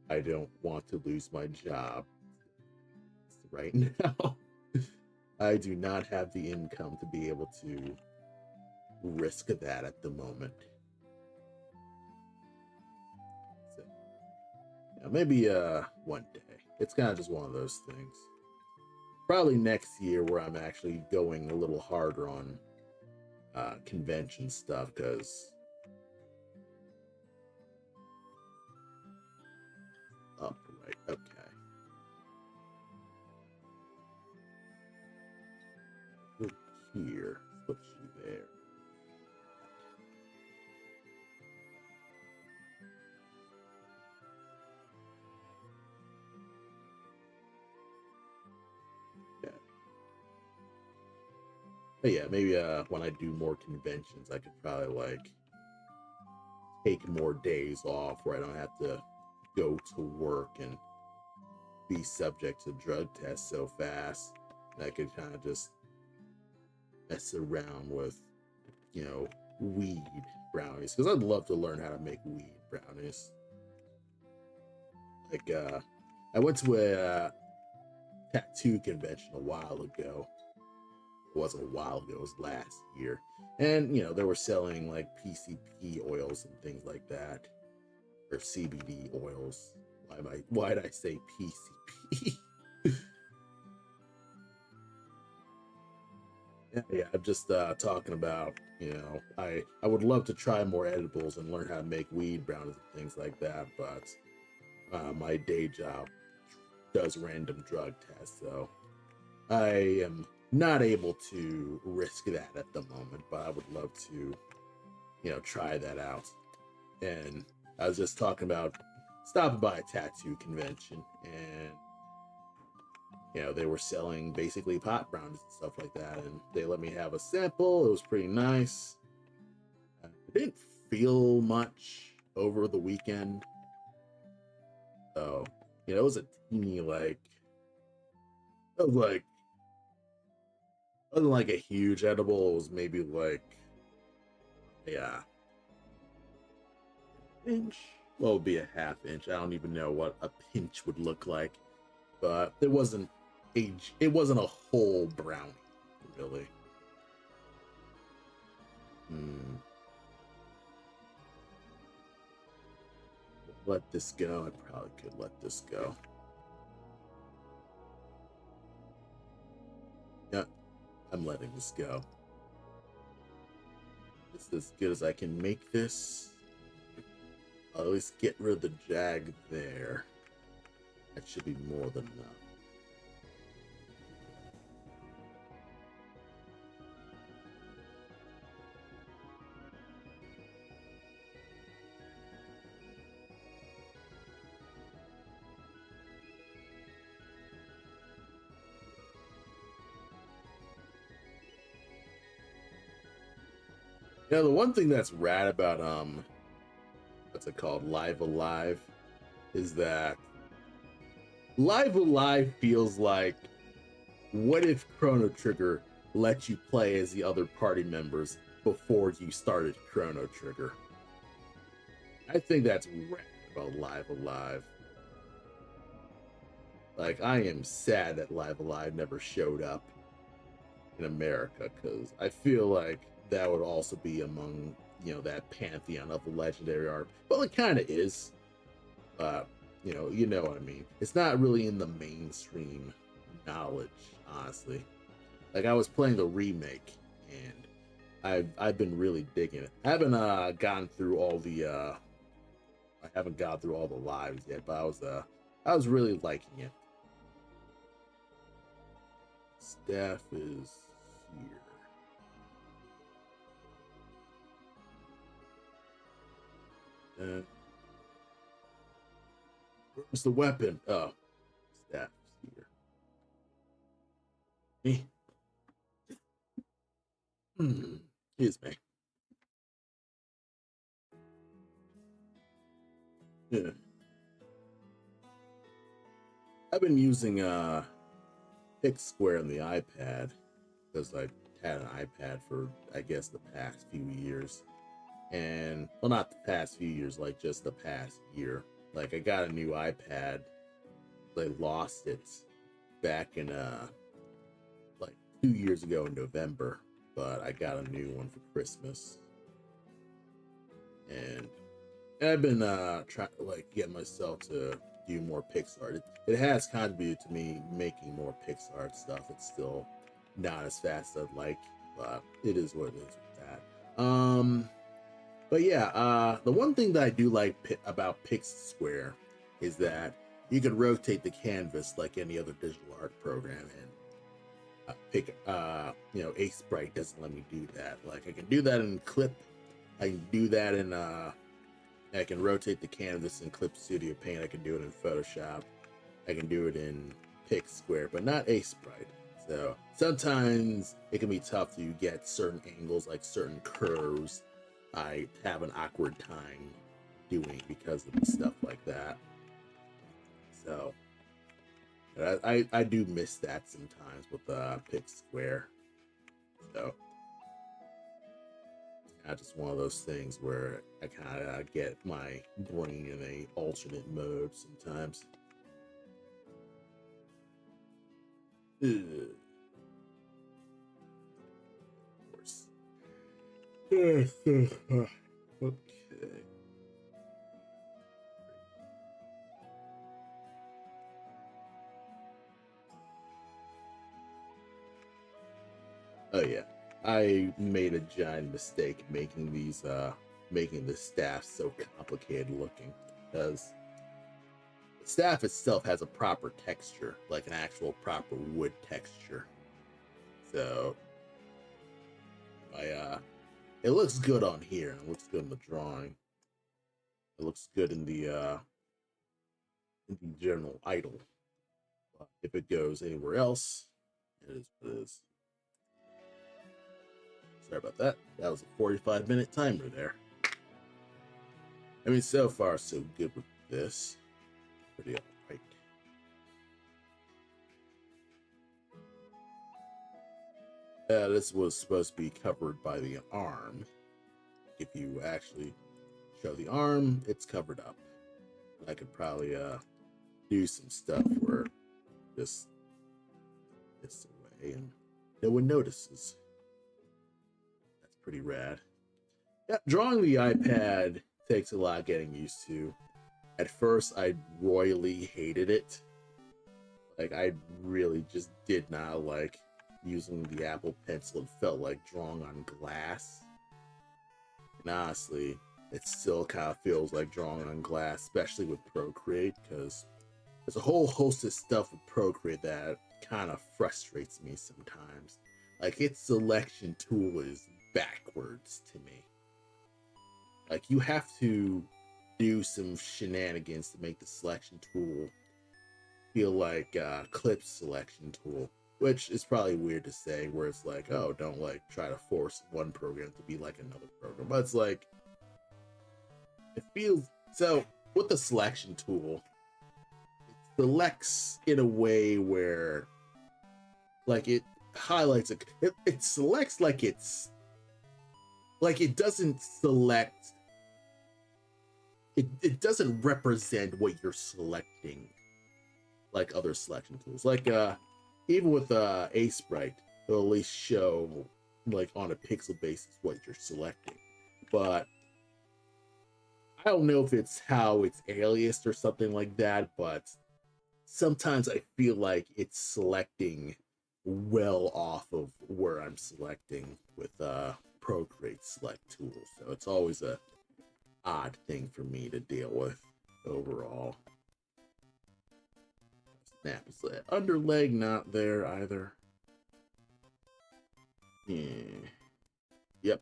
I don't want to lose my job right now. I do not have the income to be able to risk that at the moment. So, yeah, maybe one day. It's kind of just one of those things. Probably next year where I'm actually going a little harder on convention stuff, because right, okay. Put here, put you there. Okay. But yeah, maybe when I do more conventions, I could probably like take more days off where I don't have to go to work and be subject to drug tests so fast. And I could kind of just mess around with, weed brownies, because I'd love to learn how to make weed brownies. Like, I went to a tattoo convention a while ago. It wasn't a while ago, it was last year. And, they were selling like PCP oils and things like that, or CBD oils. Why did I say PCP? Yeah, I'm just talking about, I would love to try more edibles and learn how to make weed brownies and things like that, but my day job does random drug tests, so I am not able to risk that at the moment, but I would love to, try that out. And I was just talking about stopping by a tattoo convention, and they were selling basically pot brownies and stuff like that, and they let me have a sample. It was pretty nice. I didn't feel much over the weekend, so it was a teeny it wasn't like a huge edible. It was maybe like, yeah, inch. Well, it would be a half inch. I don't even know what a pinch would look like, but it wasn't a whole brownie, really. Let this go. I probably could let this go. Yeah, I'm letting this go. It's as good as I can make this. I'll at least get rid of the jag there. That should be more than enough. The one thing that's rad about what's it called, Live Alive, is that Live Alive feels like, what if Chrono Trigger let you play as the other party members before you started Chrono Trigger? I think that's rad about Live Alive. Like, I am sad that Live Alive never showed up in America, because I feel like that would also be among, that pantheon of the legendary art. Well, it kind of is. You know what I mean. It's not really in the mainstream knowledge, honestly. Like, I was playing the remake, and I've been really digging it. I haven't gone through all the I haven't gone through all the lives yet, but I was really liking it. Staff is here. Where's the weapon? Oh, staff is here. Me. Excuse me. Yeah. I've been using Pick Square on the iPad because I had an iPad for I guess the past few years. And well, not the past few years, like just the past year. Like I got a new iPad. I lost it back in like 2 years ago in November, but I got a new one for Christmas. And I've been trying to like get myself to do more Pixar. It has contributed to me making more Pixar stuff. It's still not as fast as I'd like, but it is what it is with that. But yeah, the one thing that I do like about Pix Square is that you can rotate the canvas like any other digital art program, and Ace Sprite doesn't let me do that. Like I can do that in Clip, I can do that in I can rotate the canvas in Clip Studio Paint. I can do it in Photoshop. I can do it in Pix Square, but not Ace Sprite. So sometimes it can be tough to get certain angles, like certain curves. I have an awkward time doing because of stuff like that. So I do miss that sometimes with Pix Square. So just one of those things where I kind of get my brain in a alternate mode sometimes. Of course. Okay. Oh yeah, I made a giant mistake making making the staff so complicated looking, because the staff itself has a proper texture, like an actual proper wood texture. So it looks good on here, and it looks good in the drawing. It looks good in the general idle. But if it goes anywhere else, it is what it is. Sorry about that. That was a 45-minute timer there. I mean, so far so good with this. Pretty alright. This was supposed to be covered by the arm. If you actually show the arm, it's covered up. I could probably do some stuff where this away and no one notices. That's pretty rad. Yeah, drawing the iPad takes a lot getting used to. At first, I royally hated it. Like, I really just did not like using the Apple Pencil. It felt like drawing on glass. And honestly, it still kind of feels like drawing on glass, especially with Procreate, because there's a whole host of stuff with Procreate that kind of frustrates me sometimes. Like, its selection tool is backwards to me. Like, you have to do some shenanigans to make the selection tool feel like Clip's selection tool, which is probably weird to say, where it's like, oh, don't like try to force one program to be like another program. But it's like, it feels so with the selection tool, it selects in a way where like it highlights it selects like it's like it doesn't select it doesn't represent what you're selecting like other selection tools. Like even with Ace Sprite, it'll at least show like on a pixel basis what you're selecting. But I don't know if it's how it's aliased or something like that, but sometimes I feel like it's selecting well off of where I'm selecting with Procreate select tool, so it's always a odd thing for me to deal with overall. Snap is underleg not there either. Yeah. Yep.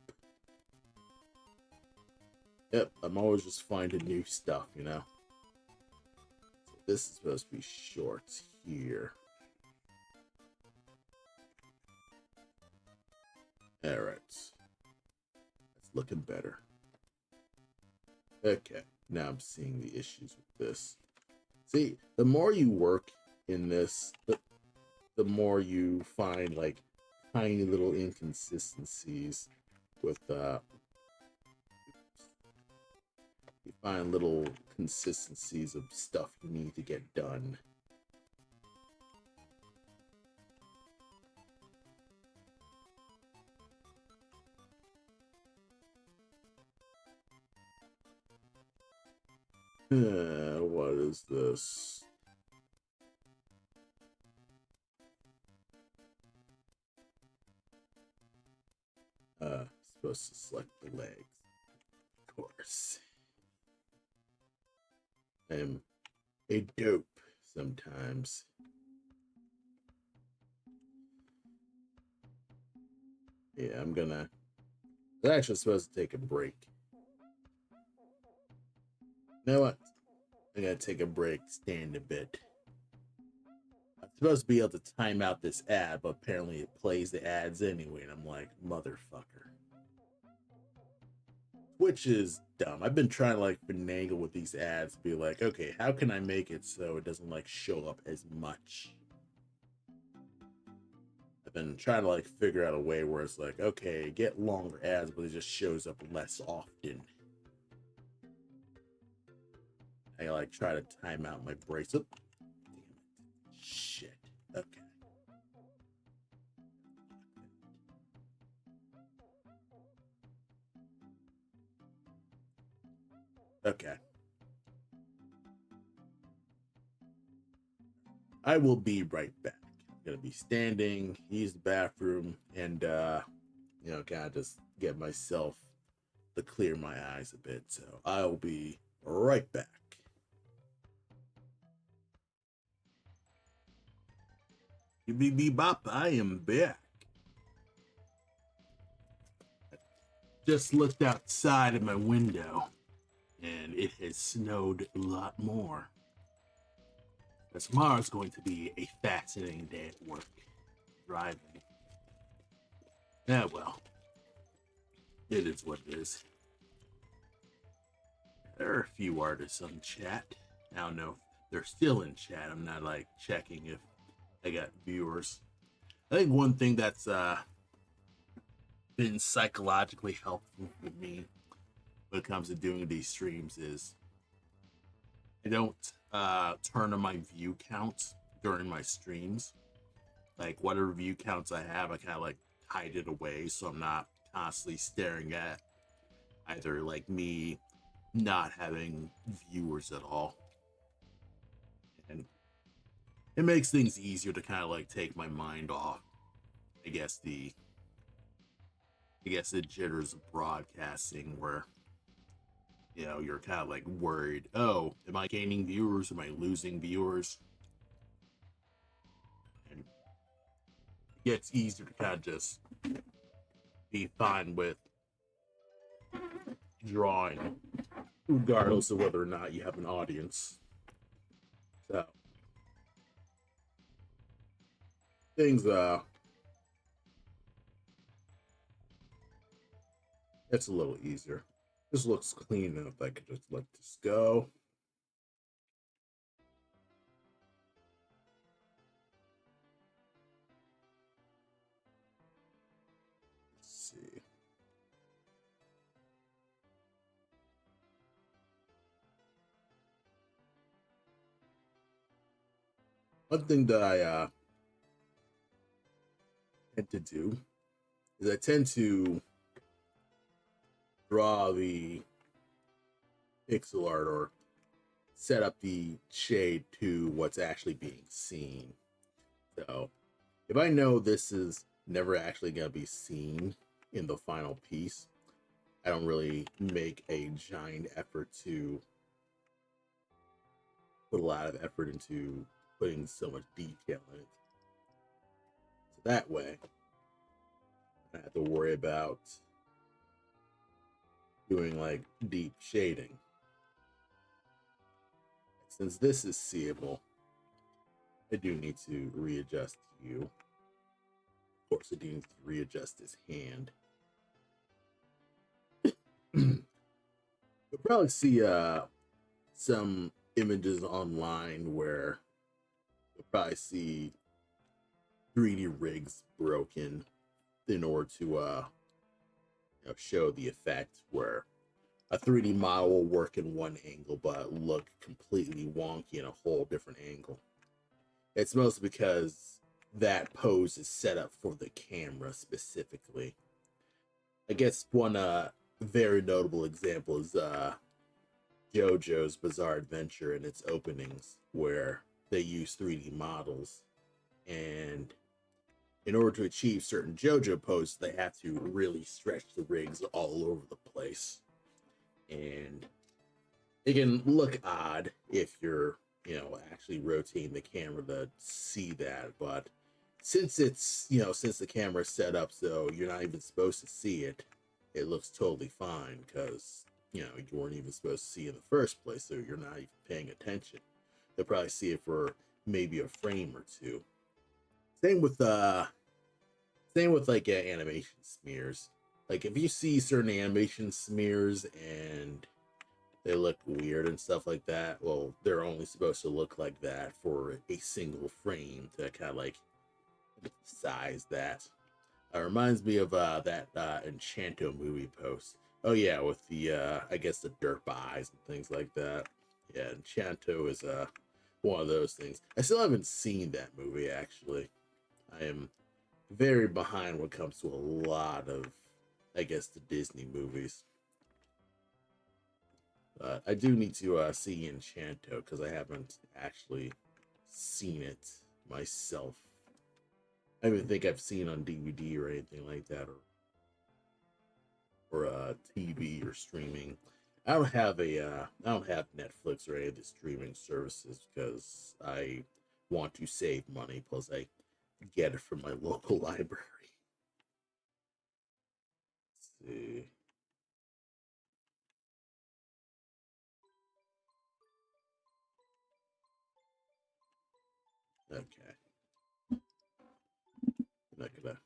Yep, I'm always just finding new stuff, you know. So this is supposed to be shorts here. Alright. That's looking better. Okay, now I'm seeing the issues with this. See, the more you work in this, the more you find like tiny little inconsistencies with you find little consistencies of stuff you need to get done. What is this? Supposed to select the legs. Of course. I'm a dope sometimes. Yeah, I'm actually supposed to take a break. You know what? I'm gonna take a break, stand a bit. I'm supposed to be able to time out this ad, but apparently it plays the ads anyway, and I'm like, motherfucker. Which is dumb. I've been trying to like finagle with these ads to be like, okay, how can I make it so it doesn't like show up as much? I've been trying to like figure out a way where it's like, okay, get longer ads, but it just shows up less often. I like try to time out my breaks. Oh, damn it. Shit. Okay. Okay. I will be right back. I'm gonna be standing, use the bathroom, and you know, kind of just get myself to clear my eyes a bit. So I'll be right back. Beep bop, I am back. Just looked outside of my window, and it has snowed a lot more. But tomorrow's going to be a fascinating day at work. Driving. Yeah, well, it is what it is. There are a few artists on chat. I don't know if they're still in chat. I'm not like checking if I got viewers. I think one thing that's been psychologically helpful for me when it comes to doing these streams is I don't turn on my view count during my streams. Like whatever view counts I have, I kind of like hide it away so I'm not constantly staring at either like me not having viewers at all. And it makes things easier to kind of like take my mind off, I guess the jitters of broadcasting where, you know, you're kind of like worried, oh, am I gaining viewers? Am I losing viewers? And it gets easier to kind of just be fine with drawing, regardless of whether or not you have an audience. So things it's a little easier. This looks clean enough. I could just let this go. Let's see. One thing that I tend to do is I tend to draw the pixel art or set up the shade to what's actually being seen. So if I know this is never actually going to be seen, in the final piece. I don't really make a giant effort to put a lot of effort into putting so much detail in it. So that way, I don't have to worry about doing like deep shading. Since this is seeable, I do need to readjust you. Of course, I do need to readjust his hand. You'll probably see some images online where you'll probably see 3D rigs broken in order to show the effect where a 3D model will work in one angle but look completely wonky in a whole different angle. It's mostly because that pose is set up for the camera specifically. I guess one very notable example is JoJo's Bizarre Adventure and its openings, where they use 3D models, and in order to achieve certain JoJo poses, they have to really stretch the rigs all over the place. And it can look odd if you're, actually rotating the camera to see that, but since it's, since the camera's set up so you're not even supposed to see it, it looks totally fine because, you weren't even supposed to see it in the first place, so you're not even paying attention. They'll probably see it for maybe a frame or two. Same with like animation smears. Like if you see certain animation smears and they look weird and stuff like that, well, they're only supposed to look like that for a single frame to kind of like size that. Reminds me of that Enchanto movie post. Oh yeah, with the I guess the derp eyes and things like that. Yeah, Enchanto is one of those things. I still haven't seen that movie actually. I am very behind when it comes to a lot of, I guess, the Disney movies. I do need to see Enchanto because I haven't actually seen it myself. I don't even think I've seen it on DVD or anything like that, or TV or streaming. I don't have Netflix or any of the streaming services because I want to save money. Plus, I get it from my local library. Let's see. Okay. I'm not gonna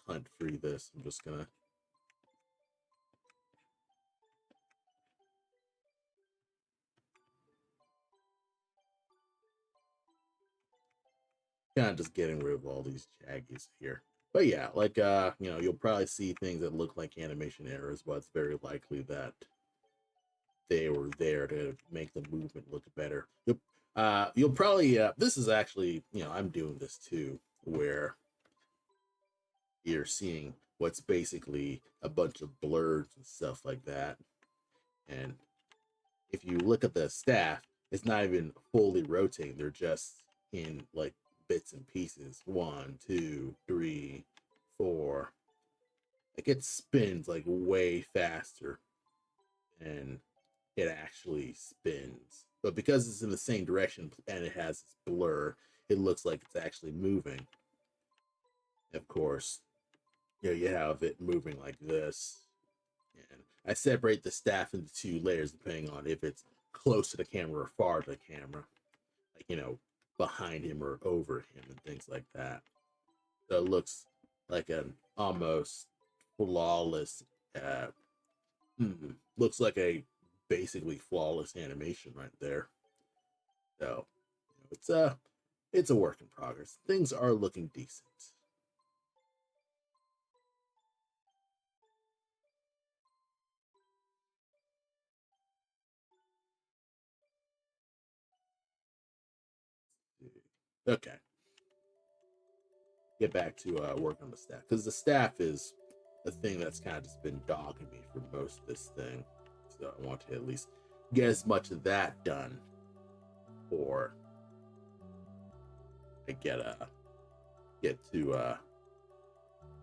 hunt through this. I'm just gonna kind of just getting rid of all these jaggies here. But yeah, like you'll probably see things that look like animation errors, but it's very likely that they were there to make the movement look better. You'll probably this is actually, I'm doing this too, where you're seeing what's basically a bunch of blurs and stuff like that. And if you look at the staff, it's not even fully rotating. They're just in like bits and pieces. 1, 2, 3, 4. Like it spins like way faster and it actually spins. But because it's in the same direction and it has this blur, it looks like it's actually moving. Of course, you have it moving like this. And I separate the staff into 2 layers depending on if it's close to the camera or far to the camera. Like, behind him or over him and things like that. So it looks like an almost flawless, uh, looks like a basically flawless animation right there. So it's a work in progress. Things are looking decent. Okay, get back to work on the staff because the staff is the thing that's kind of just been dogging me for most of this thing. So I want to at least get as much of that done, or I get to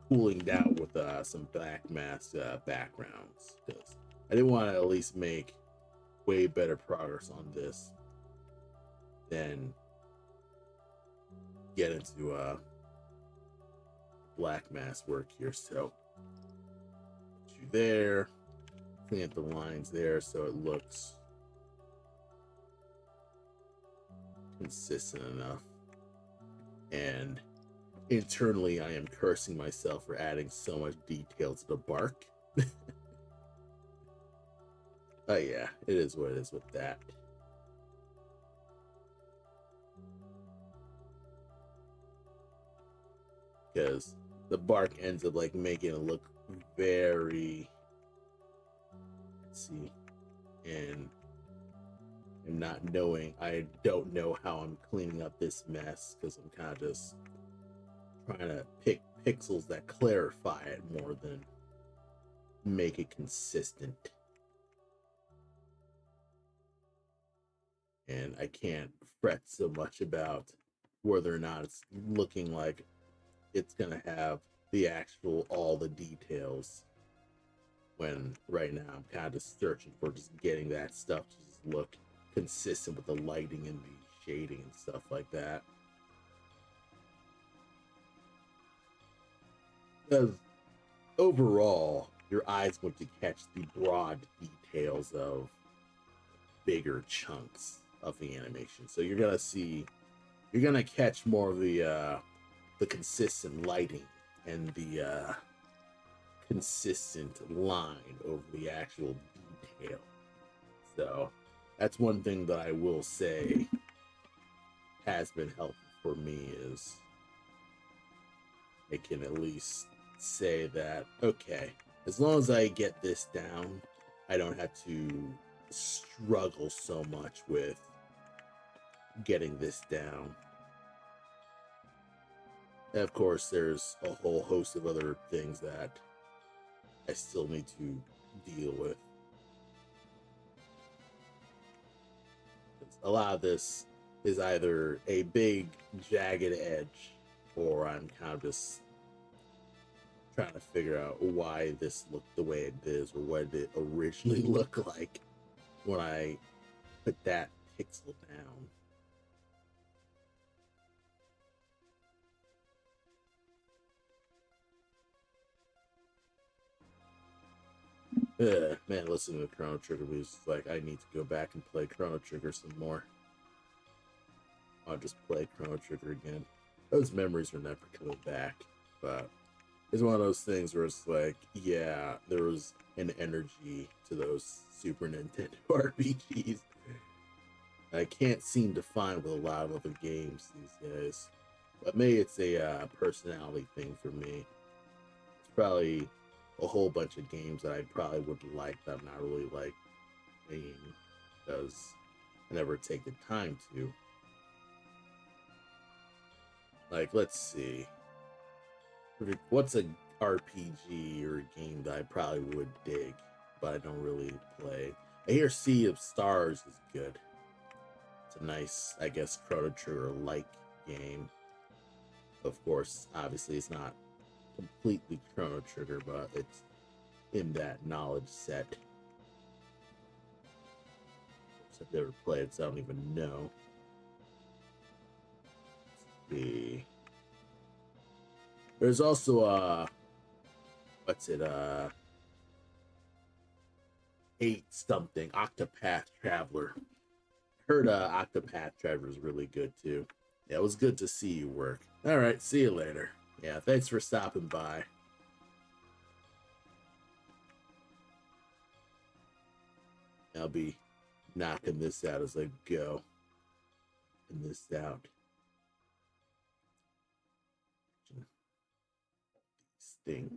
cooling down with some black mask backgrounds, because I didn't want to at least make way better progress on this than get into black mask work here. So put you there, clean up the lines there so it looks consistent enough. And internally, I am cursing myself for adding so much detail to the bark. But yeah, it is what it is with that. Because the bark ends up like making it look very, let's see, and not knowing, I don't know how I'm cleaning up this mess, because I'm kind of just trying to pick pixels that clarify it more than make it consistent. And I can't fret so much about whether or not it's looking like it's gonna have the actual all the details, when right now I'm kind of just searching for just getting that stuff to just look consistent with the lighting and the shading and stuff like that. Because overall, your eyes going to catch the broad details of bigger chunks of the animation. So you're gonna catch more of the consistent lighting and the consistent line over the actual detail. So that's one thing that I will say has been helpful for me, is I can at least say that, okay, as long as I get this down, I don't have to struggle so much with getting this down. And of course, there's a whole host of other things that I still need to deal with. A lot of this is either a big jagged edge, or I'm kind of just trying to figure out why this looked the way it is, or what did it originally look like when I put that pixel down. Man, listening to Chrono Trigger was like, I need to go back and play Chrono Trigger some more. I'll just play Chrono Trigger again. Those memories are never coming back, but it's one of those things where it's like, yeah, there was an energy to those Super Nintendo RPGs I can't seem to find with a lot of other games these days. But maybe it's a personality thing for me. It's probably a whole bunch of games that I probably would like that I'm not really like playing, because I never take the time to. Like, let's see. What's a RPG or a game that I probably would dig, but I don't really play? I hear Sea of Stars is good. It's a nice, I guess, Chrono Trigger-like game. Of course, obviously, it's not completely Chrono Trigger, but it's in that knowledge set. I've never played it, so I don't even know. Let's see. There's also what's it 8 something Octopath Traveler. Heard Octopath Traveler is really good too. Yeah, it was good to see you work. All right, see you later. Yeah, thanks for stopping by. I'll be knocking this out as I go. Knocking this out. These things.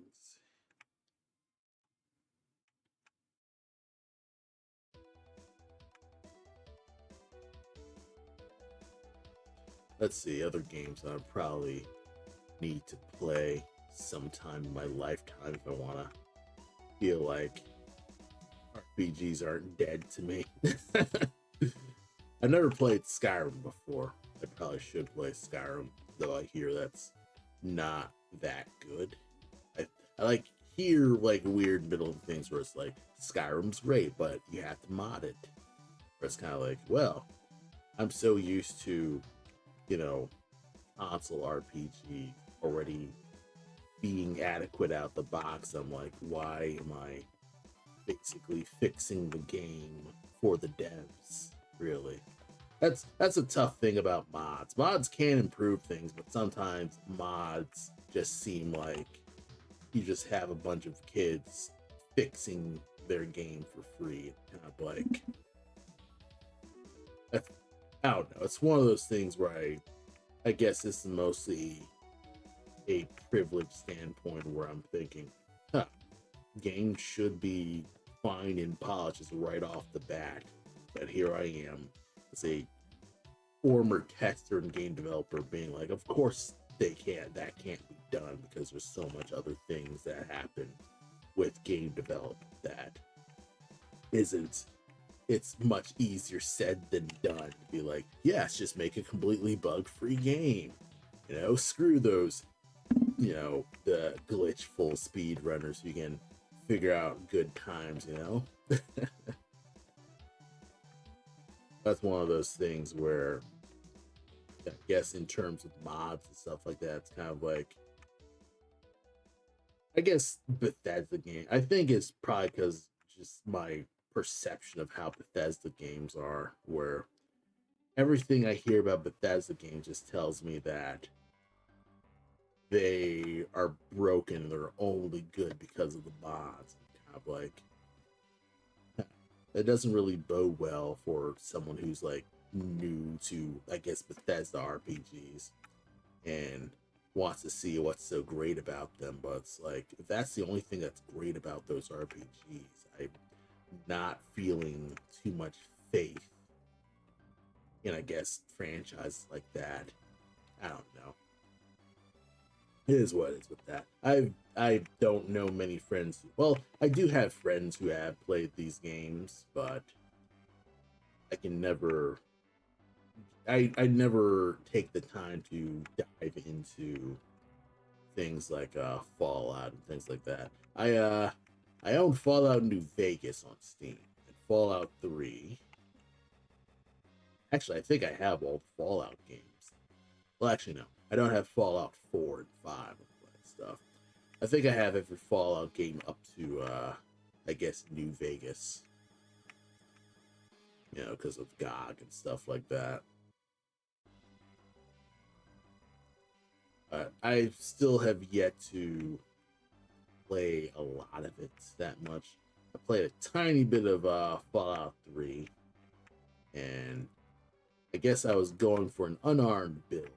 Let's see, other games that I probably need to play sometime in my lifetime if I want to feel like RPGs aren't dead to me. I've never played Skyrim before. I probably should play Skyrim, though I hear that's not that good. I like hear like weird middle things where it's like Skyrim's great, but you have to mod it. Where it's kind of like, well, I'm so used to, you know, console RPG already being adequate out the box. I'm like, why am I basically fixing the game for the devs? Really, that's a tough thing about mods. Mods can improve things, but sometimes mods just seem like you just have a bunch of kids fixing their game for free. Kind of like, I don't know. It's one of those things where I guess this is mostly a privileged standpoint where I'm thinking, huh, games should be fine and polished right off the bat. But here I am as a former tester and game developer being like, of course that can't be done because there's so much other things that happen with game development that isn't. It's much easier said than done to be like, yes, just make a completely bug-free game. Screw those, the glitch full speed runners. You can figure out good times. That's one of those things where I guess in terms of mods and stuff like that, it's kind of like, I guess Bethesda game. I think it's probably because just my perception of how Bethesda games are, where everything I hear about Bethesda games just tells me that they are broken. They're only good because of the mods. Kind of like, that doesn't really bode well for someone who's like new to, I guess, Bethesda RPGs and wants to see what's so great about them. But it's like, if that's the only thing that's great about those RPGs, I'm not feeling too much faith in, I guess, franchises like that. I don't know. It is what it is with that. I don't know many friends. Well, I do have friends who have played these games, but I can never. I never take the time to dive into things like Fallout and things like that. I own Fallout New Vegas on Steam and Fallout 3. Actually, I think I have all the Fallout games. Well, actually, no. I don't have Fallout 4 and 5 and all that stuff. I think I have every Fallout game up to, I guess, New Vegas. Because of GOG and stuff like that. I still have yet to play a lot of it that much. I played a tiny bit of Fallout 3, and I guess I was going for an unarmed build.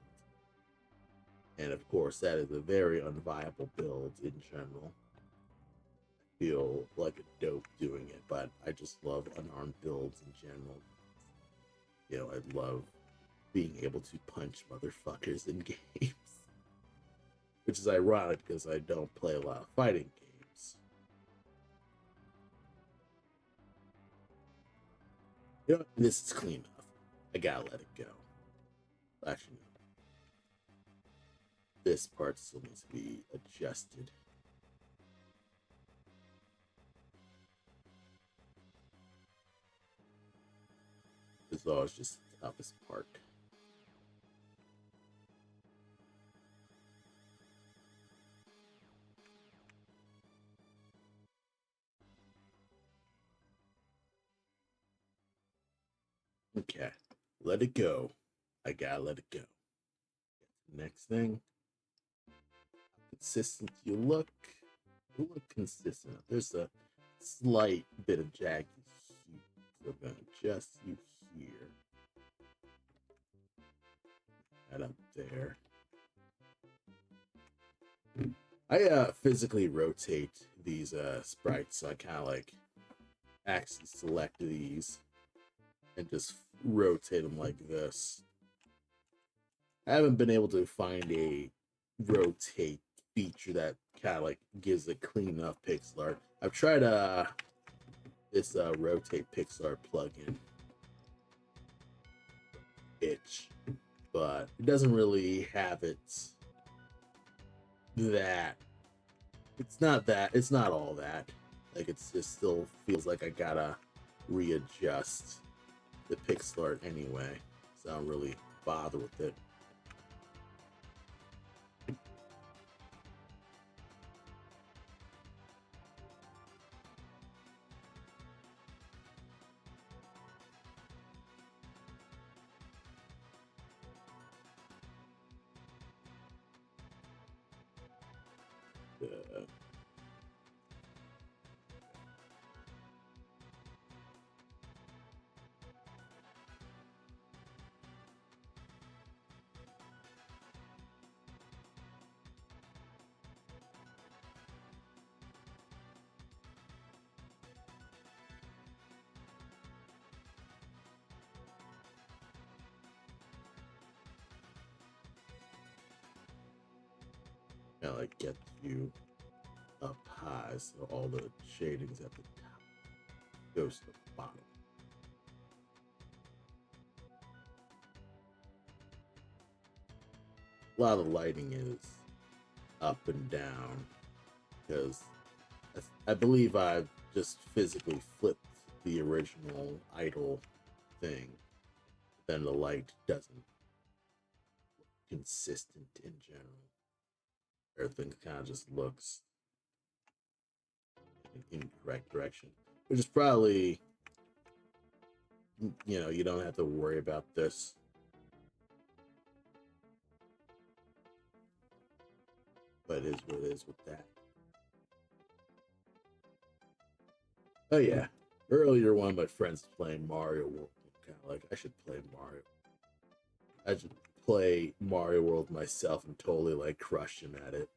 And of course, that is a very unviable build in general. I feel like a dope doing it, but I just love unarmed builds in general. I love being able to punch motherfuckers in games. Which is ironic because I don't play a lot of fighting games. This is clean enough. I gotta let it go. Actually, no. This part still needs to be adjusted. This is always just the toughest part. Okay, let it go. I gotta let it go. Next thing, consistent you look. You look consistent. There's a slight bit of jaggy hue, so I'm gonna adjust you here. That up there. I physically rotate these sprites, so I kind of like actually select these and just rotate them like this. I haven't been able to find a rotate feature that kind of like gives a clean enough pixel art. I've tried this rotate pixel art plugin, but it doesn't really have it that It's not that. It's not all that. Like it's just still feels like I gotta readjust the pixel art anyway, so I don't really bother with it. Uh, like get you up high so all the shadings at the top goes to the bottom. A lot of the lighting is up and down because I believe I've just physically flipped the original idle thing. Then the light doesn't look consistent in general. Everything kind of just looks in incorrect direction, which is probably, you don't have to worry about this. But it is what it is with that. Oh yeah. Earlier, one of my friends was playing Mario World. I'm kind of like, I should play Mario. I should play Mario World myself and totally like crush him at it.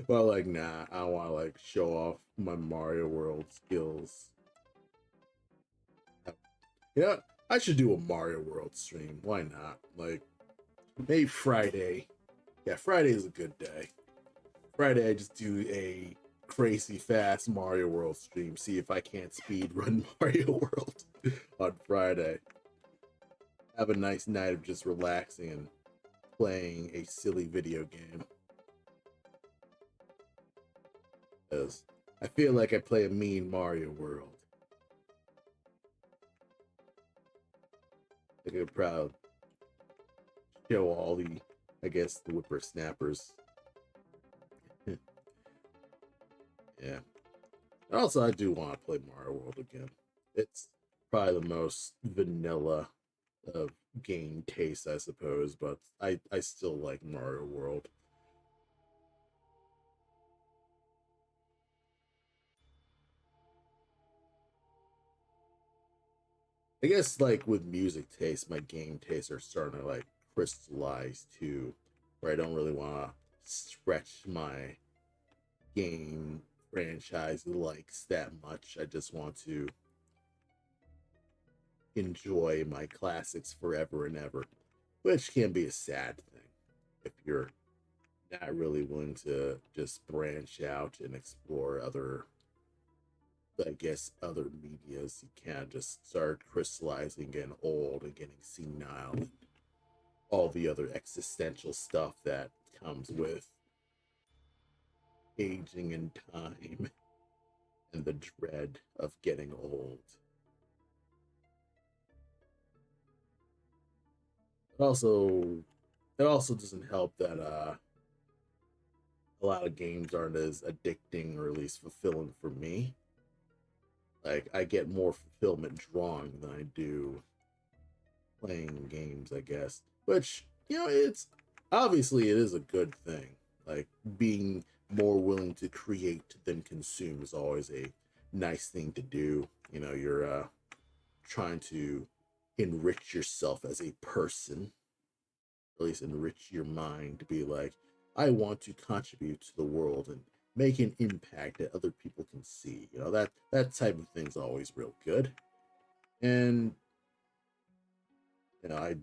Well, like, nah, I want to like show off my Mario World skills. Yeah, I should do a Mario World stream. Why not? Like, maybe Friday. Yeah, Friday is a good day. Friday, I just do a crazy fast Mario World stream. See if I can't speed run Mario World on Friday. Have a nice night of just relaxing and playing a silly video game. Because I feel like I play a mean Mario World. I could probably show all the, I guess, the whippersnappers. Yeah. And also, I do want to play Mario World again. It's probably the most vanilla of game taste, I suppose, but I still like Mario World. I guess like with music taste, my game tastes are starting to like crystallize too, where I don't really want to stretch my game franchise likes that much. I just want to enjoy my classics forever and ever, which can be a sad thing if you're not really willing to just branch out and explore other, I guess, other medias. You can't just start crystallizing, getting old and getting senile and all the other existential stuff that comes with aging in time and the dread of getting old. Also, it also doesn't help that a lot of games aren't as addicting or at least fulfilling for me. Like I get more fulfillment drawing than I do playing games, I guess. Which, it's obviously it is a good thing. Like being more willing to create than consume is always a nice thing to do. You're trying to enrich yourself as a person, at least enrich your mind to be like, I want to contribute to the world and make an impact that other people can see. That type of thing's always real good. And I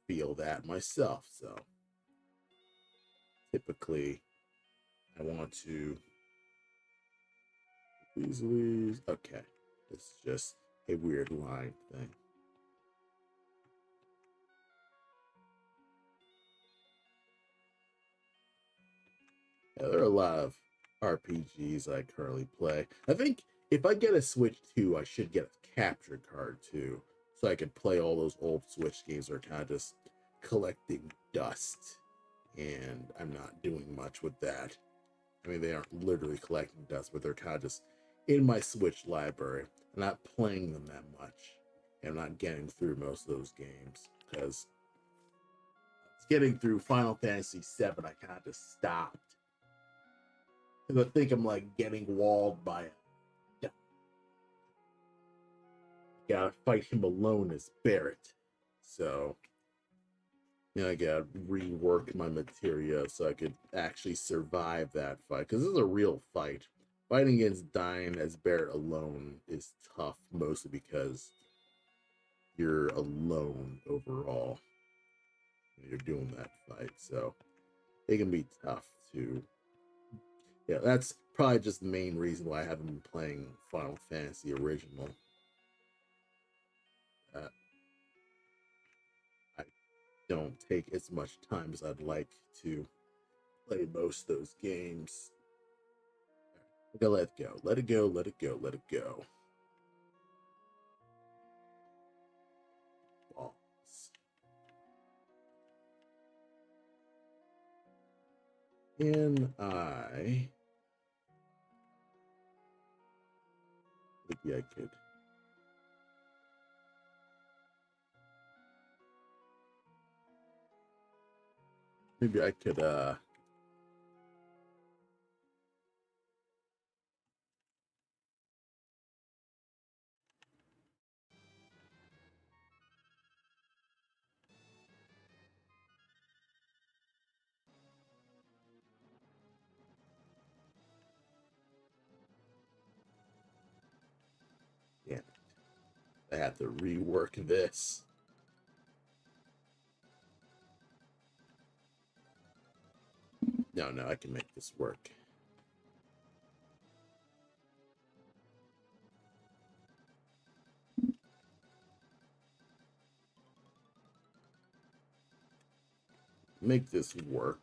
feel that myself. So typically I want to please. Okay. It's just a weird line thing. Yeah, there are a lot of RPGs I currently play. I think if I get a Switch 2, I should get a capture card too, so I can play all those old Switch games that are kind of just collecting dust, and I'm not doing much with that. I mean, they aren't literally collecting dust, but they're kind of just in my Switch library. I'm not playing them that much, and I'm not getting through most of those games because getting through Final Fantasy VII, I kind of just stopped because I think I'm like getting walled by it. Gotta fight him alone as Barrett, so I gotta rework my materia so I could actually survive that fight. Because this is a real fight. Fighting against dying as Barrett alone is tough, mostly because you're alone overall when you're doing that fight. So it can be tough to. Yeah, that's probably just the main reason why I haven't been playing Final Fantasy Original. I don't take as much time as I'd like to play most of those games. Okay, let it go. Let it go. Let it go. Let it go. Balls. Can I? Maybe I could. Maybe I could. Yeah, I have to rework this. No, I can make this work. Make this work.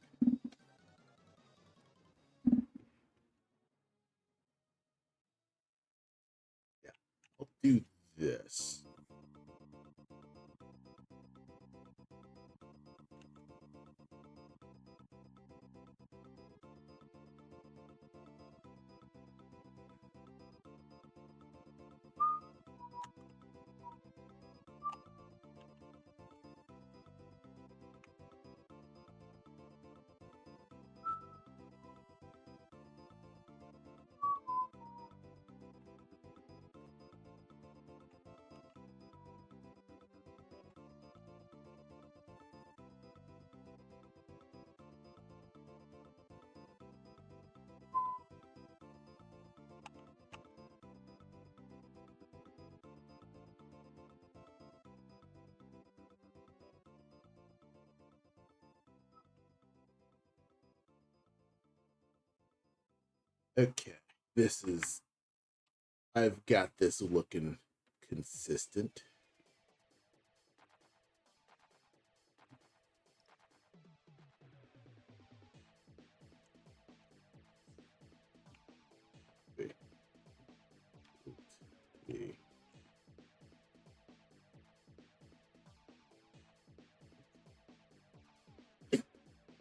Yeah, I'll do this. Okay, this is. I've got this looking consistent. Wait, wait.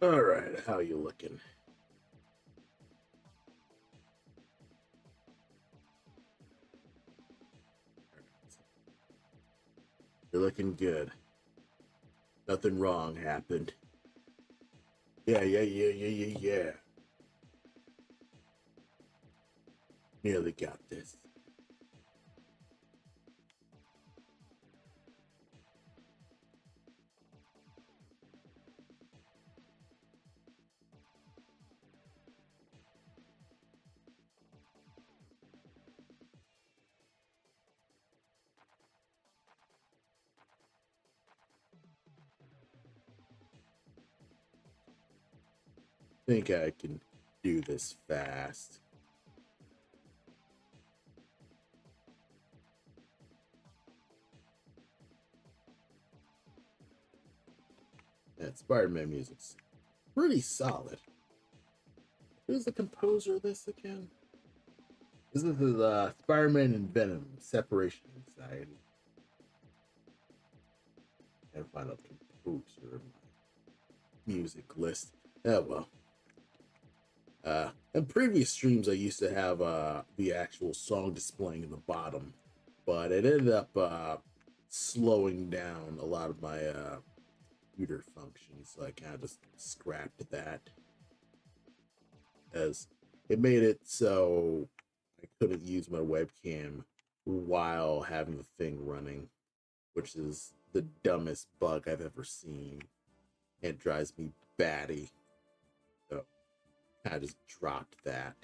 All right, how you looking? You're looking good. Nothing wrong happened. Yeah. Nearly got this. Think I can do this fast. That Spider-Man music's pretty solid. Who's the composer of this again? This is Spider-Man and Venom Separation Anxiety. I gotta find out the composer of my music list. Oh well. In previous streams, I used to have the actual song displaying in the bottom, but it ended up slowing down a lot of my computer functions, so I kind of just scrapped that, as it made it so I couldn't use my webcam while having the thing running, which is the dumbest bug I've ever seen. It drives me batty. So I just dropped that.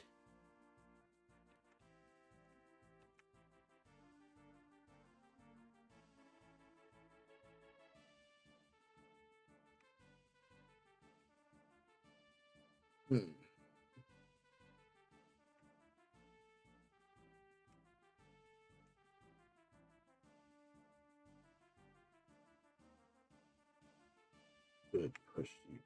Hmm. Good push you.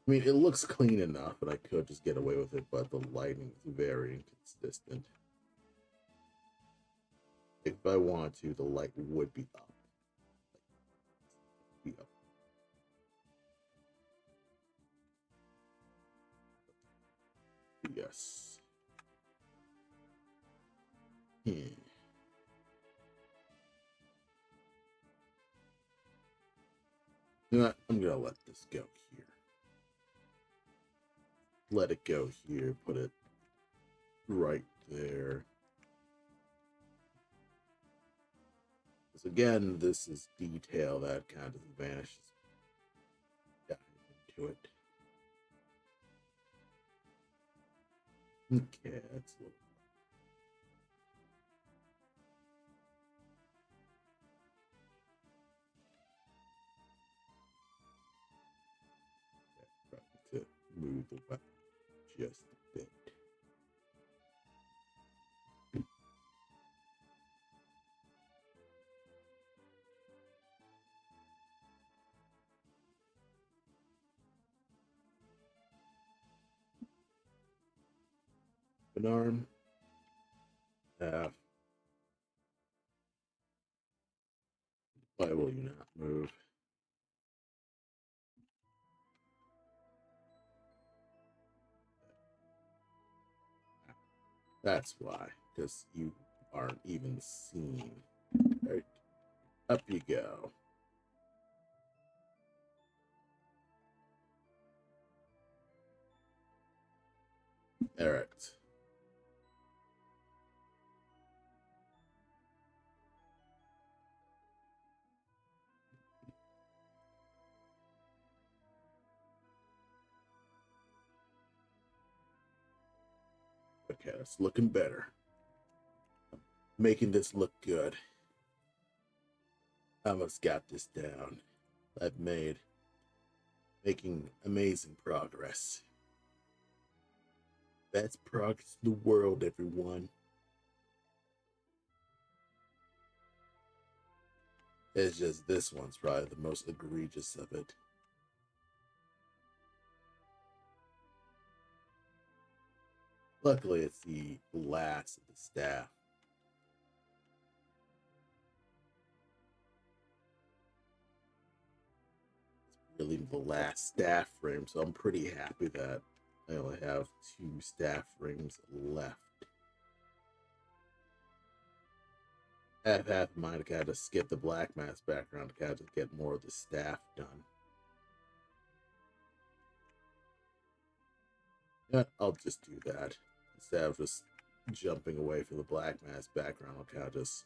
I mean, it looks clean enough, and I could just get away with it, but the lighting is very inconsistent. If I want to, the light would be up. Be up. Yes. Hmm. You know what? I'm gonna let this go here. Let it go here. Put it right there. Because again, this is detail that kind of vanishes. Dive into it. Okay, that's a little. Trying to move the weapon just a bit. An arm. Half. Why will you not move? That's why, because you aren't even seen. Right, up you go. All right. Okay, it's looking better. Making this look good. I almost got this down. I've making amazing progress. That's progress in the world, everyone. It's just this one's probably the most egregious of it. Luckily, it's the last of the staff. It's really the last staff frame, so I'm pretty happy that I only have 2 staff frames left. I have half in mind to kind of skip the black mass background to kind of get more of the staff done. Yeah, I'll just do that. Instead of just jumping away from the black mass background, I'll kind of just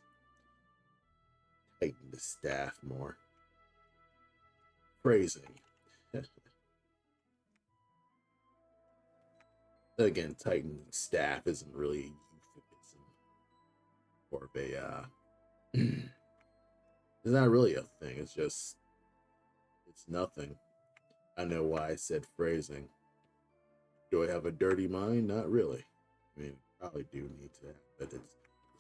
tighten the staff more. Phrasing. Again, tightening staff isn't really a euphemism or of a it's not really a thing. It's just it's nothing. I know why I said phrasing. Do I have a dirty mind? Not really. I mean, probably do need to have, but it's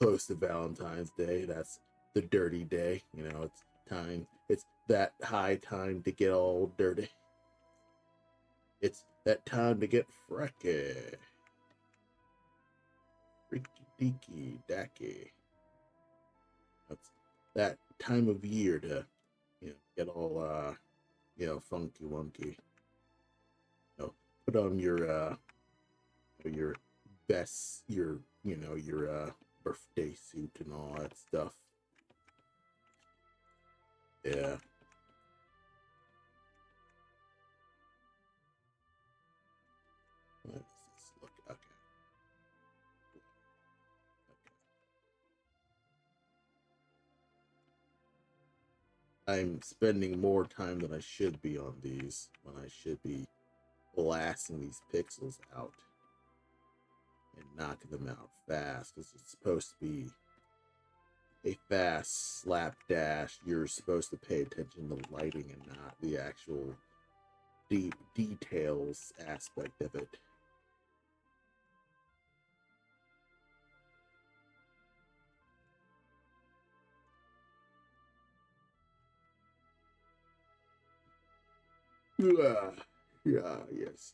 close to Valentine's Day. That's the dirty day. You know, it's time. It's that high time to get all dirty. It's that time to get freaky. Freaky deaky dacky. That's that time of year to, get all funky wonky. Put on your best your birthday suit and all that stuff. Yeah. What does this look? Okay. I'm spending more time than I should be on these when I should be blasting these pixels out and knocking them out fast, because it's supposed to be a fast slapdash. You're supposed to pay attention to lighting and not the actual deep details aspect of it.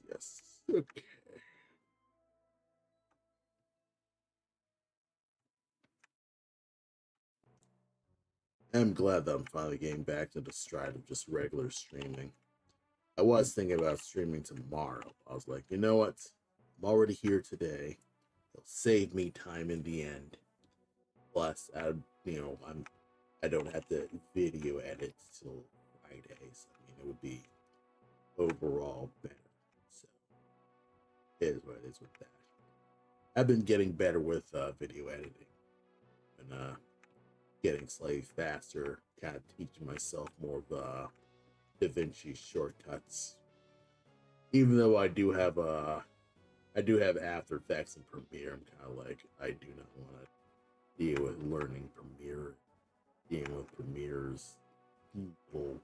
Yes. Okay. I'm glad that I'm finally getting back to the stride of just regular streaming. I was thinking about streaming tomorrow. I was like, you know what? I'm already here today. It'll save me time in the end. Plus, I don't have to video edit till Friday, so I mean it would be overall better. So it is what it is with that. I've been getting better with video editing and getting slightly faster, kind of teaching myself more of DaVinci shortcuts. Even though I do have After Effects and Premiere, I'm kind of like, I do not want to deal with learning Premiere, dealing with Premiere's little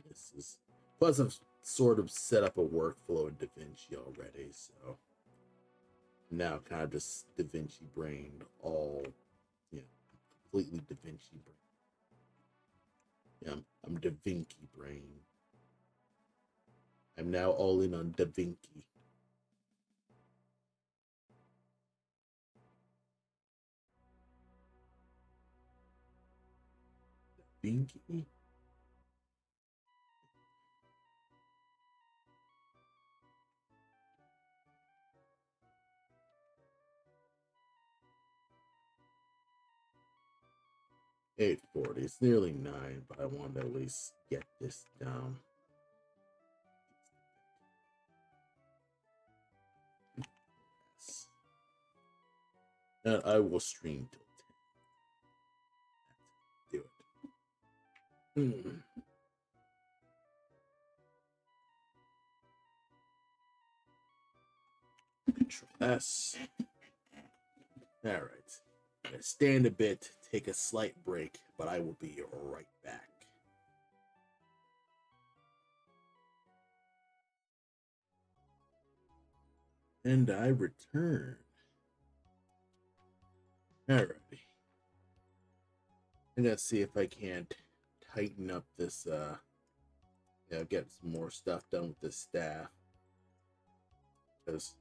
misses. Plus, I've sort of set up a workflow in DaVinci already, so now kind of just DaVinci brained all, completely DaVinci brain. Yeah, I'm DaVinci brain. I'm now all in on DaVinci. DaVinci? 8:40. It's nearly 9, but I want to at least get this down. Yes. And I will stream till 10. Do it. Control S. All right. Stand a bit, take a slight break, but I will be right back. And I return. Alrighty. I'm gonna see if I can't tighten up this get some more stuff done with this staff. Because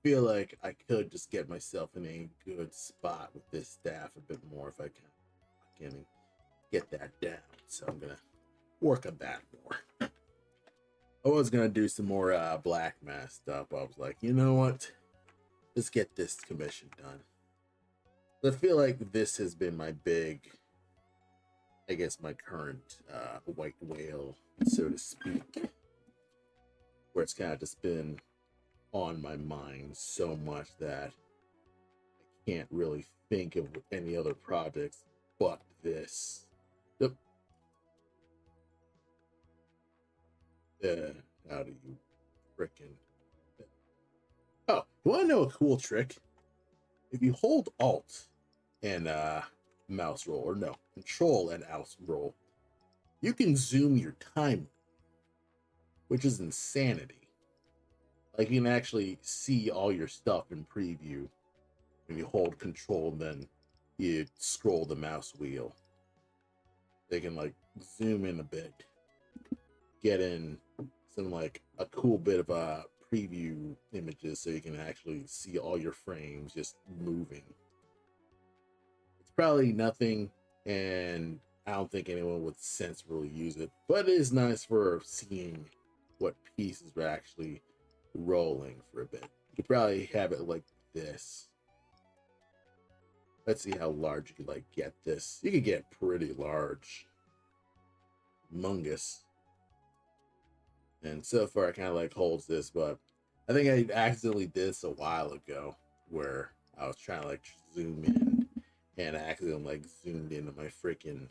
I feel like I could just get myself in a good spot with this staff a bit more if I can get that down. So I'm gonna work on that more. I was gonna do some more black mass stuff. I was like, you know what? Let's get this commission done. I feel like this has been my my current white whale, so to speak, where it's kind of just been on my mind so much that I can't really think of any other projects but this. Yep. How do you frickin'? Oh, you want to know a cool trick? If you hold Alt and mouse roll, or no, Control and mouse roll, you can zoom your timeline, which is insanity. Like you can actually see all your stuff in preview when you hold Control and then you scroll the mouse wheel. They can like zoom in a bit, get in some like a cool bit of preview images so you can actually see all your frames just moving. It's probably nothing, and I don't think anyone with sense really use it, but it is nice for seeing what pieces are actually rolling for a bit. You could probably have it like this. Let's see how large you could like get this. You could get pretty large. Humongous. And so far it kind of like holds this, but I think I accidentally did this a while ago where I was trying to like zoom in and I accidentally like zoomed into my freaking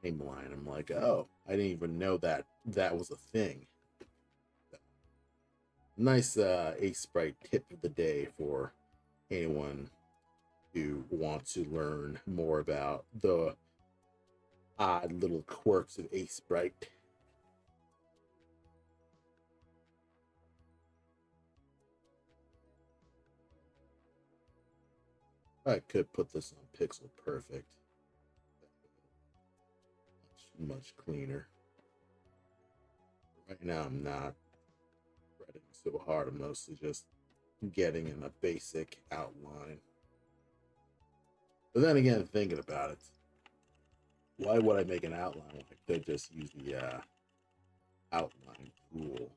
timeline. I'm like, oh, I didn't even know that that was a thing. Nice Ace Sprite tip of the day for anyone who wants to learn more about the odd little quirks of Ace Sprite. I could put this on Pixel Perfect. Much cleaner. Right now I'm not writing so hard. I'm mostly just getting in a basic outline. But then again, thinking about it, why would I make an outline when I could just use the outline tool?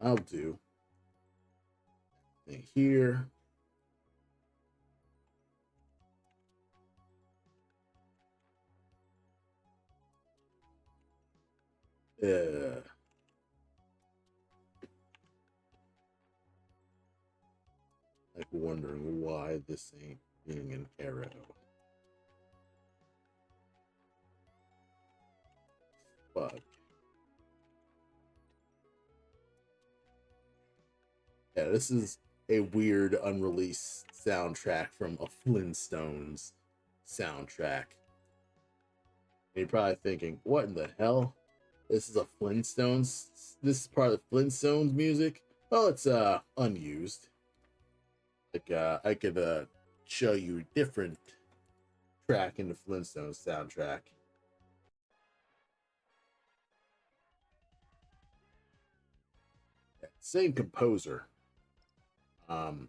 I'll do thing here. Like wondering why this ain't being an arrow. Fuck. Yeah, this is a weird unreleased soundtrack from a Flintstones soundtrack. And you're probably thinking, what in the hell? This is a Flintstones. This is part of the Flintstones music. Well, it's unused. Like I could show you a different track in the Flintstones soundtrack. Yeah, same composer. Um,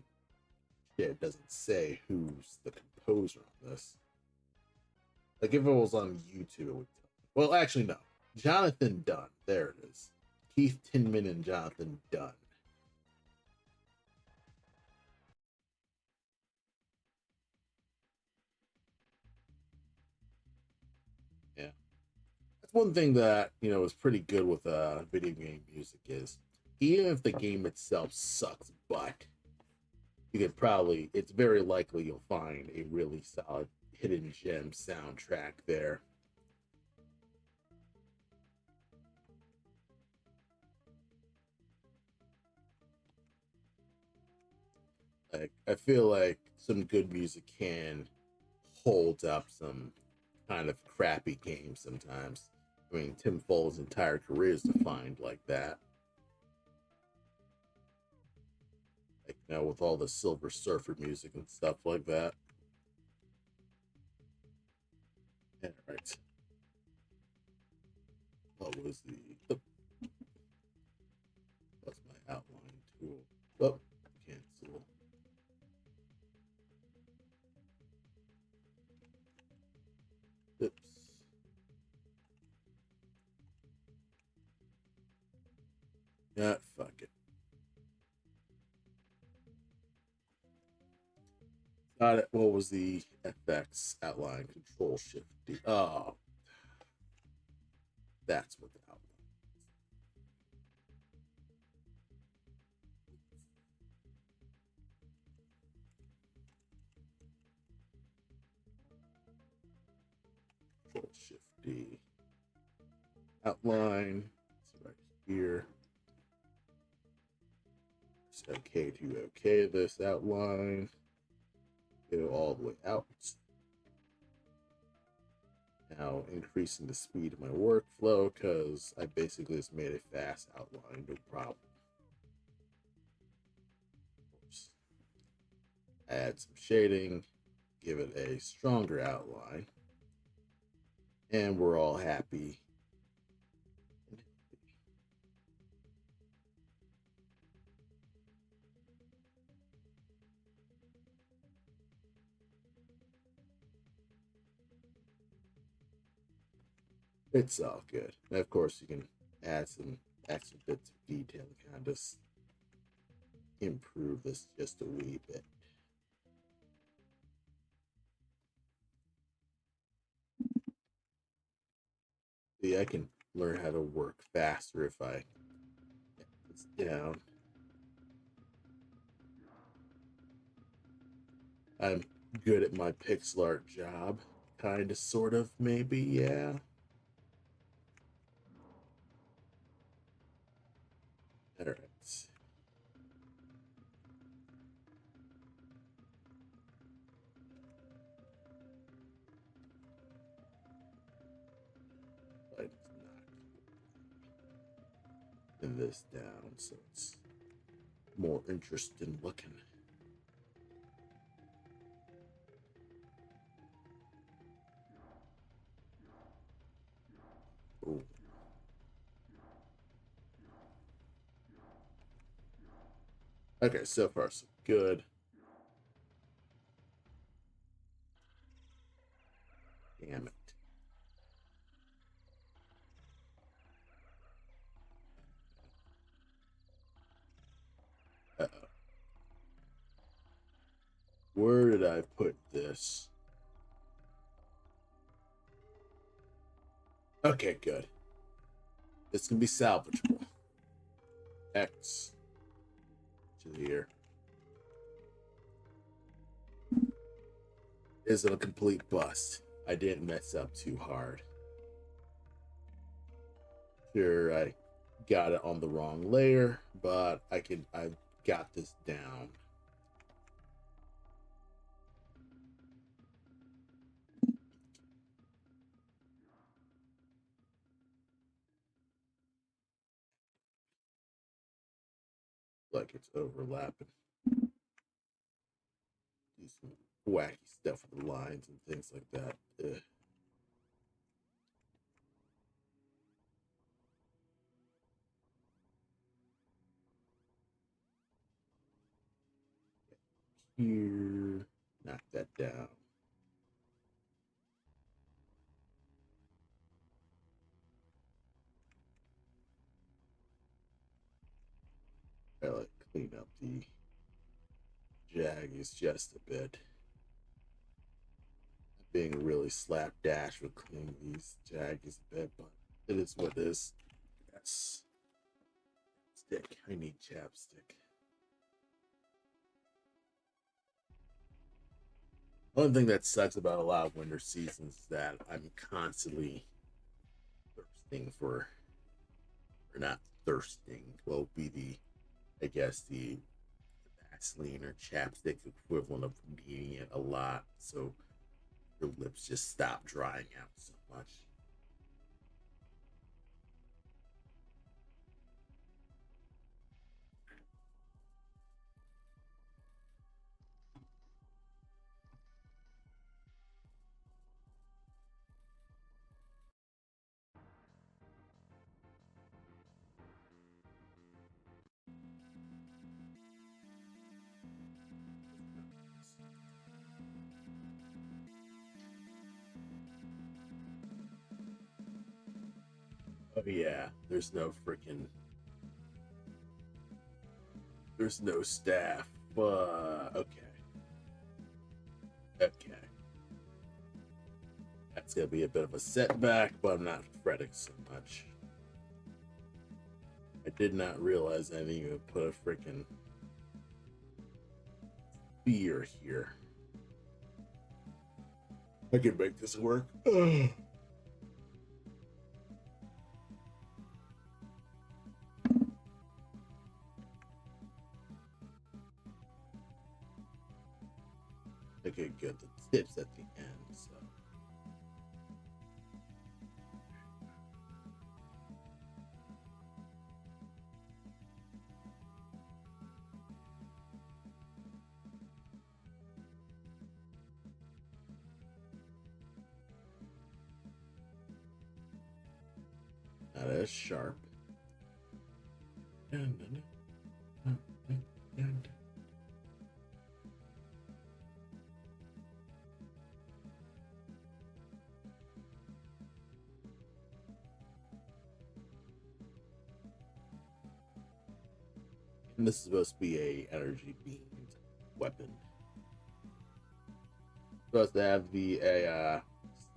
yeah, it doesn't say who's the composer on this. Like if it was on YouTube, it would tell. Well, actually, no. Jonathan Dunn. There it is. Keith Tinman and Jonathan Dunn. Yeah, that's one thing that is pretty good with video game music is even if the game itself sucks, but you could probably it's very likely you'll find a really solid hidden gem soundtrack there. Like I feel like some good music can hold up some kind of crappy games sometimes. I mean, Tim Foley's entire career is defined like that. Like now with all the Silver Surfer music and stuff like that. All right. What was the? Oh, that's my outline tool. Oh, cancel. Oops. Yeah, fuck it. Got it. What was the FX outline? Control Shift D. Oh, that's what the outline. Control Shift D. outline. So right here. It's okay to okay this outline. Go all the way out. Now increasing the speed of my workflow because I basically just made a fast outline, no problem. Add some shading, give it a stronger outline, and we're all happy. It's all good. And of course, you can add some extra bits of detail to kind of just improve this just a wee bit. See, I can learn how to work faster if I get this down. I'm good at my pixel art job. Kind of, sort of, maybe, yeah. All right. But it's not pin this down so it's more interesting looking. Ooh. Okay, so far so good. Damn it. Uh-oh. Where did I put this? Okay, good. This can be salvageable. X to here. Is it a complete bust? I didn't mess up too hard. Sure, I got it on the wrong layer, but I got this down. Like it's overlapping. Do some wacky stuff with the lines and things like that. Ugh. Here, knock that down. I like clean up the jaggies just a bit. Being really slapdash with cleaning these jaggies a bit, but it is what it is. Yes. Stick. I need chapstick. One thing that sucks about a lot of winter seasons is that I'm constantly thirsting for, or not thirsting, well, be the, I guess, the Vaseline or chapstick equivalent of needing it a lot. So your lips just stop drying out so much. Oh yeah, there's no staff. Okay. Okay. That's gonna be a bit of a setback, but I'm not fretting so much. I did not realize I didn't even put a freaking spear here. I can make this work. Ugh. Okay, good. The tips at the end, so. Not as sharp. And this is supposed to be a energy beamed weapon. Supposed to have a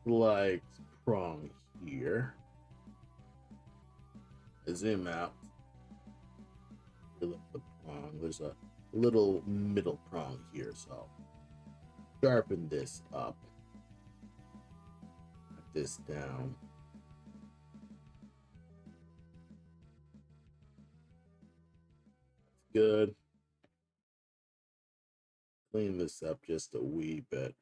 slight prong here. I zoom out. The prong. There's a little middle prong here, so sharpen this up. Put this down. Good. Clean this up just a wee bit.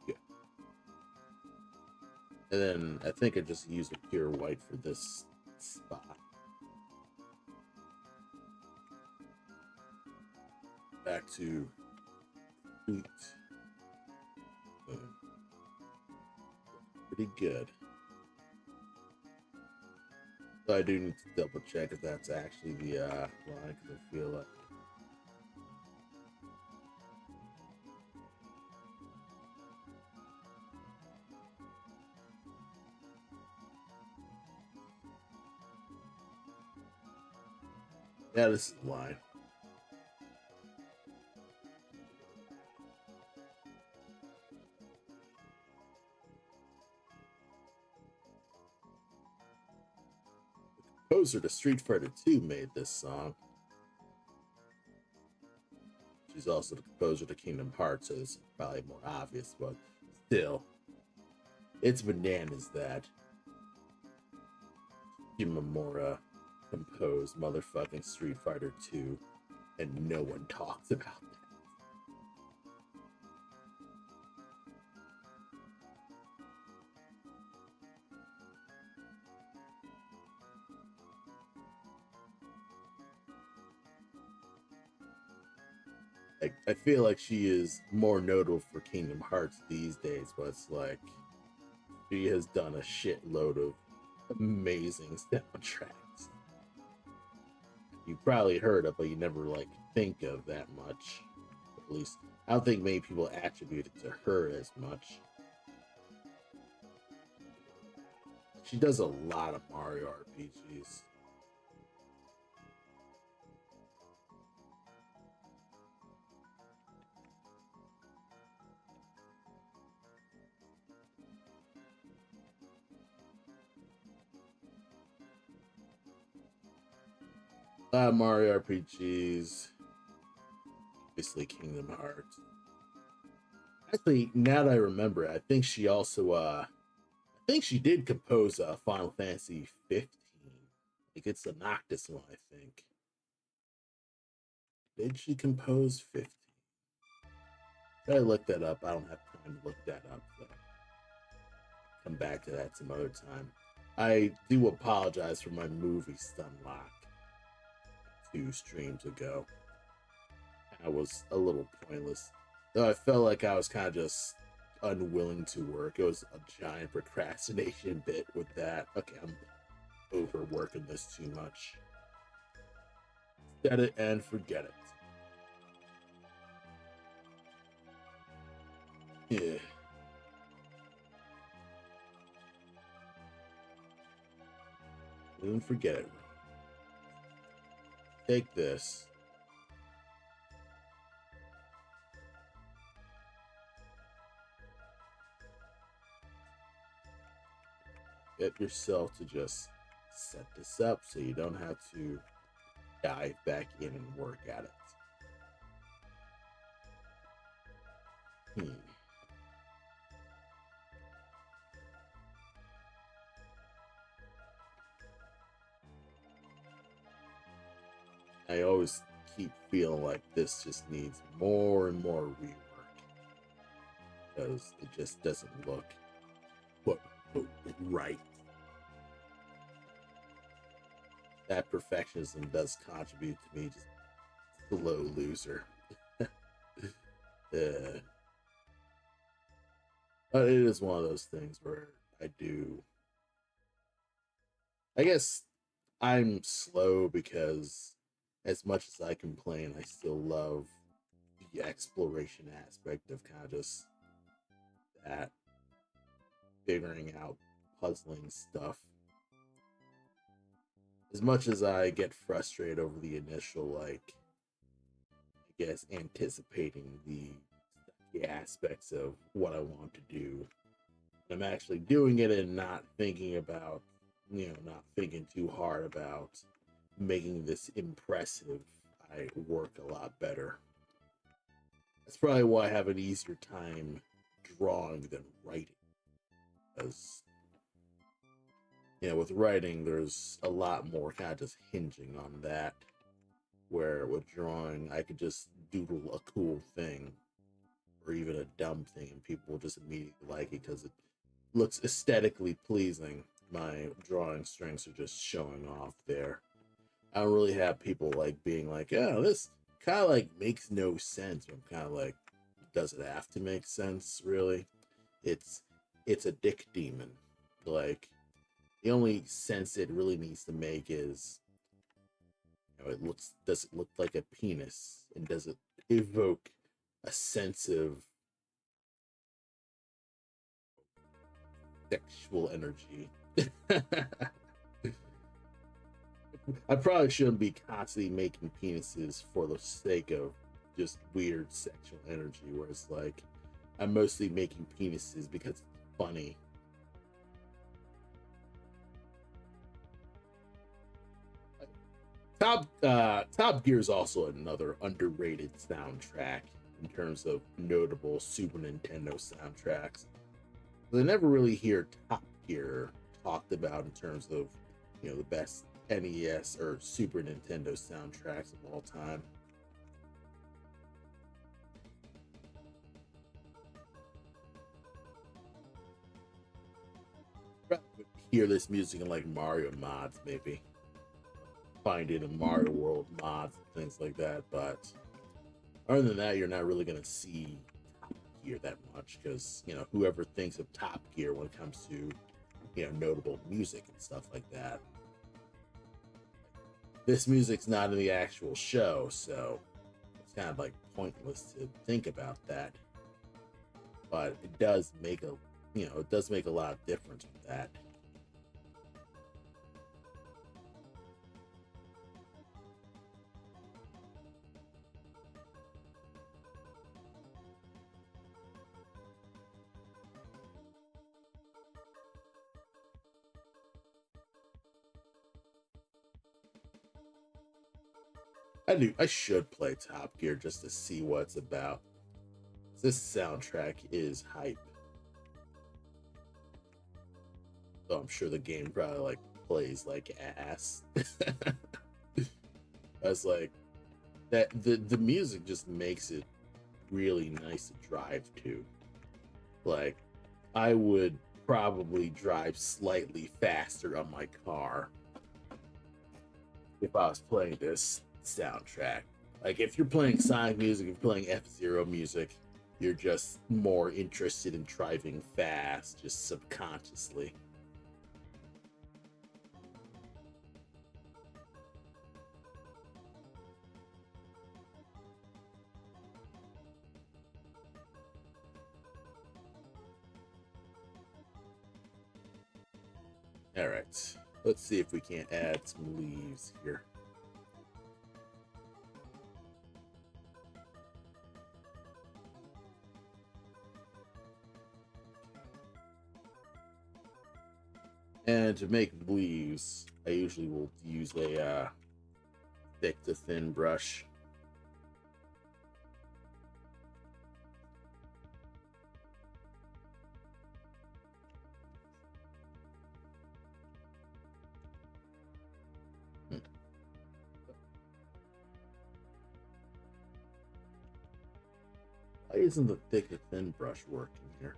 Good. And then I think I just use a pure white for this spot. Back to feet. Pretty good. So I do need to double check if that's actually the line, because I feel like yeah, this is the line. The composer to Street Fighter 2 made this song. She's also the composer to Kingdom Hearts, so it's probably more obvious, but still, it's bananas that Shimomura composed motherfucking Street Fighter 2 and no one talks about that. Like, I feel like she is more notable for Kingdom Hearts these days, but it's like she has done a shitload of amazing soundtracks. You probably heard of, but you never like think of that much. At least I don't think many people attribute it to her as much. She does a lot of Mario RPGs. Mario RPGs, obviously Kingdom Hearts. Actually, now that I remember, I think she also I think she did compose Final Fantasy 15. Like it's the Noctis one, I think. Did she compose 15? I look that up. I don't have time to look that up. So come back to that some other time. I do apologize for my movie Stunlock 2 streams ago. I was a little pointless. Though I felt like I was kind of just unwilling to work. It was a giant procrastination bit with that. Okay, I'm overworking this too much. Set it and forget it. Yeah. Don't forget it. Take this. Get yourself to just set this up so you don't have to dive back in and work at it. I always keep feeling like this just needs more and more rework because it just doesn't look quote, unquote, right. That perfectionism does contribute to me just slow loser. uh, but it is one of those things where I do. I guess I'm slow because, as much as I complain, I still love the exploration aspect of kind of just that figuring out puzzling stuff. As much as I get frustrated over the initial, like, I guess, anticipating the aspects of what I want to do, I'm actually doing it and not thinking about, not thinking too hard about making this impressive. I work a lot better. That's probably why I have an easier time drawing than writing. Because, with writing, there's a lot more kind of just hinging on that. Where with drawing, I could just doodle a cool thing or even a dumb thing, and people will just immediately like it because it looks aesthetically pleasing. My drawing strengths are just showing off there. I don't really have people like being like, "Oh, this kind of like makes no sense." I'm kind of like, does it have to make sense? Really? It's it's a dick demon. Like, the only sense it really needs to make is, does it look like a penis, and does it evoke a sense of sexual energy? I probably shouldn't be constantly making penises for the sake of just weird sexual energy, where it's like I'm mostly making penises because it's funny. Top Gear is also another underrated soundtrack in terms of notable Super Nintendo soundtracks. I never really hear Top Gear talked about in terms of, the best NES or Super Nintendo soundtracks of all time. Probably would hear this music in like Mario mods, maybe find it in Mario World mods and things like that. But other than that, you're not really gonna see Top Gear that much because, whoever thinks of Top Gear when it comes to, notable music and stuff like that, this music's not in the actual show, so it's kind of like pointless to think about that. But it does make a lot of difference with that. I should play Top Gear just to see what it's about. This soundtrack is hype. So I'm sure the game probably like plays like ass. I was like, that the music just makes it really nice to drive to. Like, I would probably drive slightly faster on my car if I was playing this soundtrack. Like, if you're playing Sonic music, if you're playing F-Zero music, you're just more interested in driving fast, just subconsciously. All right, let's see if we can't add some leaves here. And to make leaves, I usually will use a thick to thin brush. isn't the thick or thin brush working here?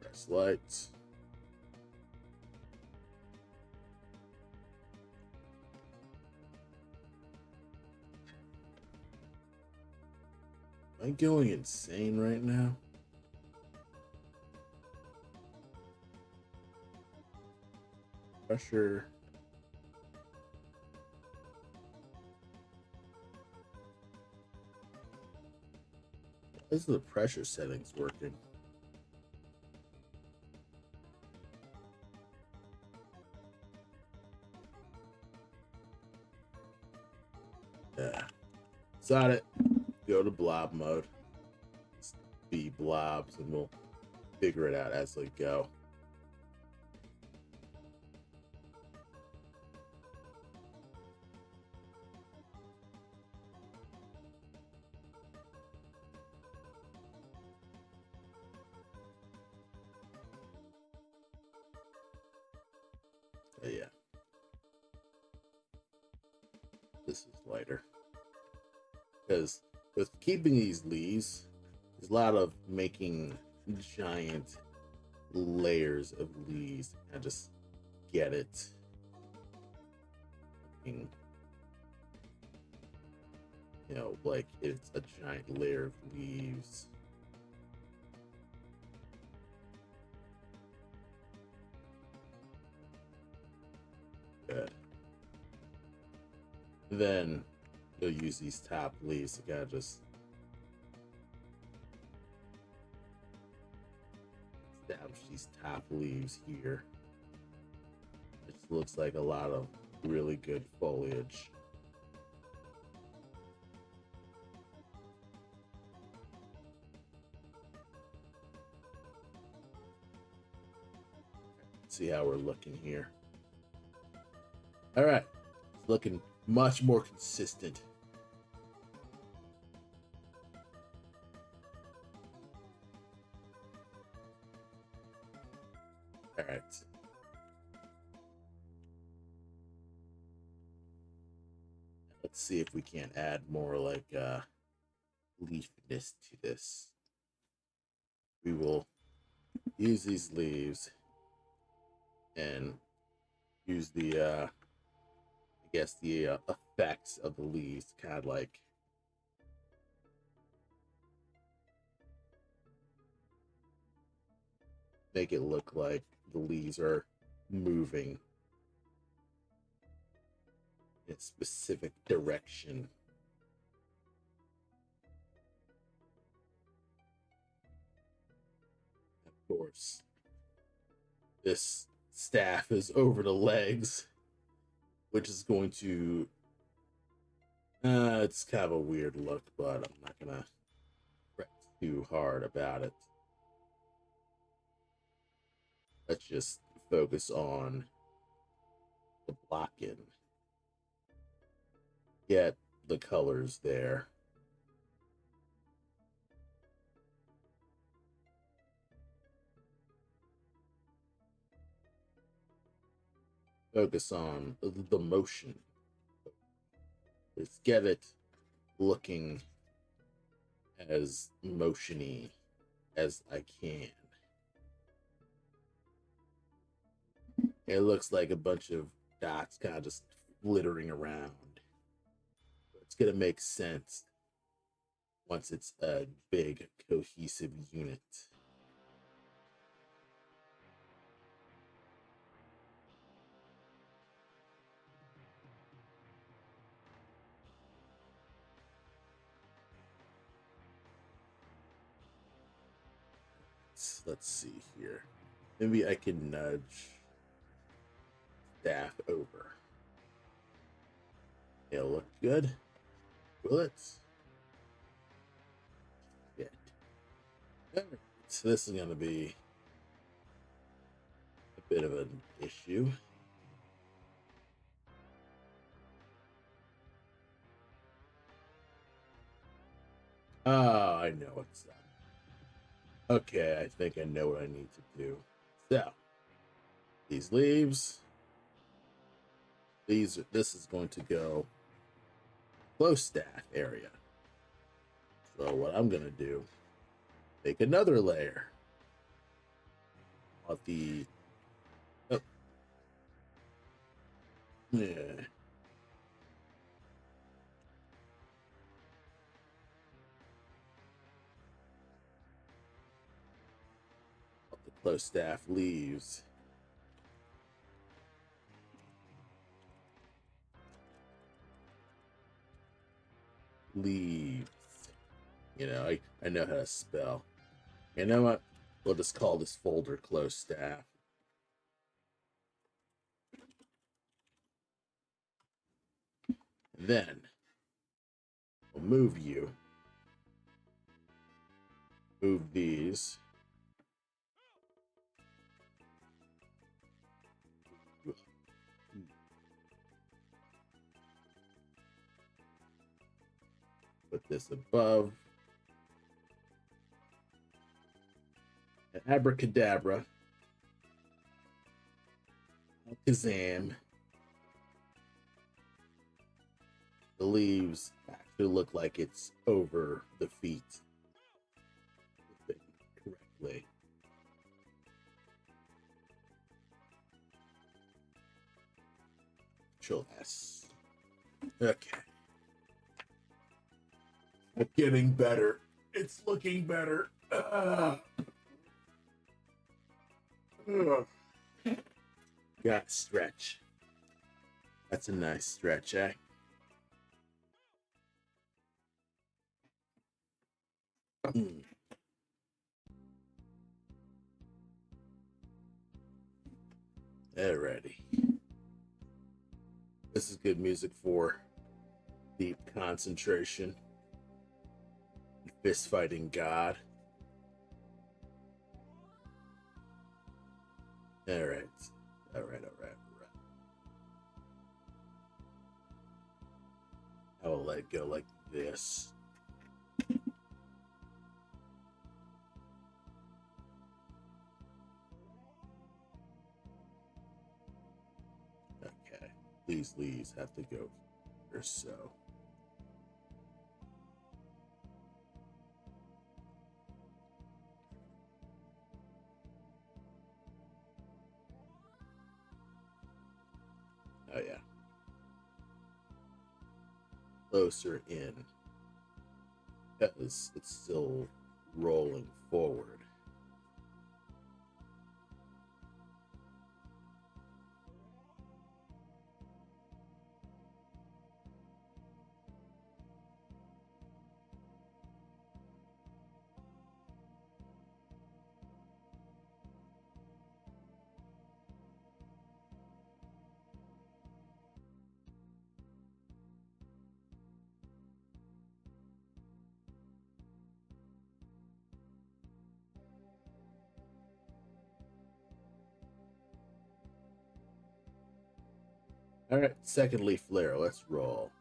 Press lights. Am I going insane right now? Pressure. Why is the pressure settings working? Yeah. Got it. Go to blob mode. Be blobs and we'll figure it out as we go. Yeah. This is lighter. Because with keeping these leaves, there's a lot of making giant layers of leaves. I just get it. You know, like it's a giant layer of leaves. Good. Then you'll use these top leaves to kind of just establish these top leaves here. It looks like a lot of really good foliage. See how we're looking here. All right, it's looking much more consistent. All right. Let's see if we can't add more like leafness to this. We will use these leaves and use the I guess the effects of the leaves, kind of like make it look like the leaves are moving in a specific direction. Of course, this staff is over the legs, which is going to it's kind of a weird look, but I'm not gonna fret too hard about it. Let's just focus on the blocking. Get the colors there. Focus on the motion. Let's get it looking as motiony as I can. It looks like a bunch of dots kind of just flittering around. It's going to make sense once it's a big cohesive unit. Let's see here. Maybe I can nudge staff over. It'll look good. Will it? Yeah. So this is going to be a bit of an issue. Oh, I know what's up. Okay, I think I know what I need to do. So, these leaves. This is going to go close staff area. So what I'm gonna do, make another layer of the oh, yeah. Of the close staff leaves. Leaves. You know, I know how to spell. You know what? We'll just call this folder close staff. Then we'll move you. Move these. Put this above. And abracadabra. Kazam. The leaves actually look like it's over the feet. Correctly. Control S. Okay. It's getting better. It's looking better. Gotta stretch. That's a nice stretch, eh? Alrighty. This is good music for deep concentration. Fist fighting God. Alright. Alright. I will let it go like this. Okay. These leaves have to go or so. Oh yeah. Closer in. Because it's still rolling forward. All right, second leaf flare. Let's roll.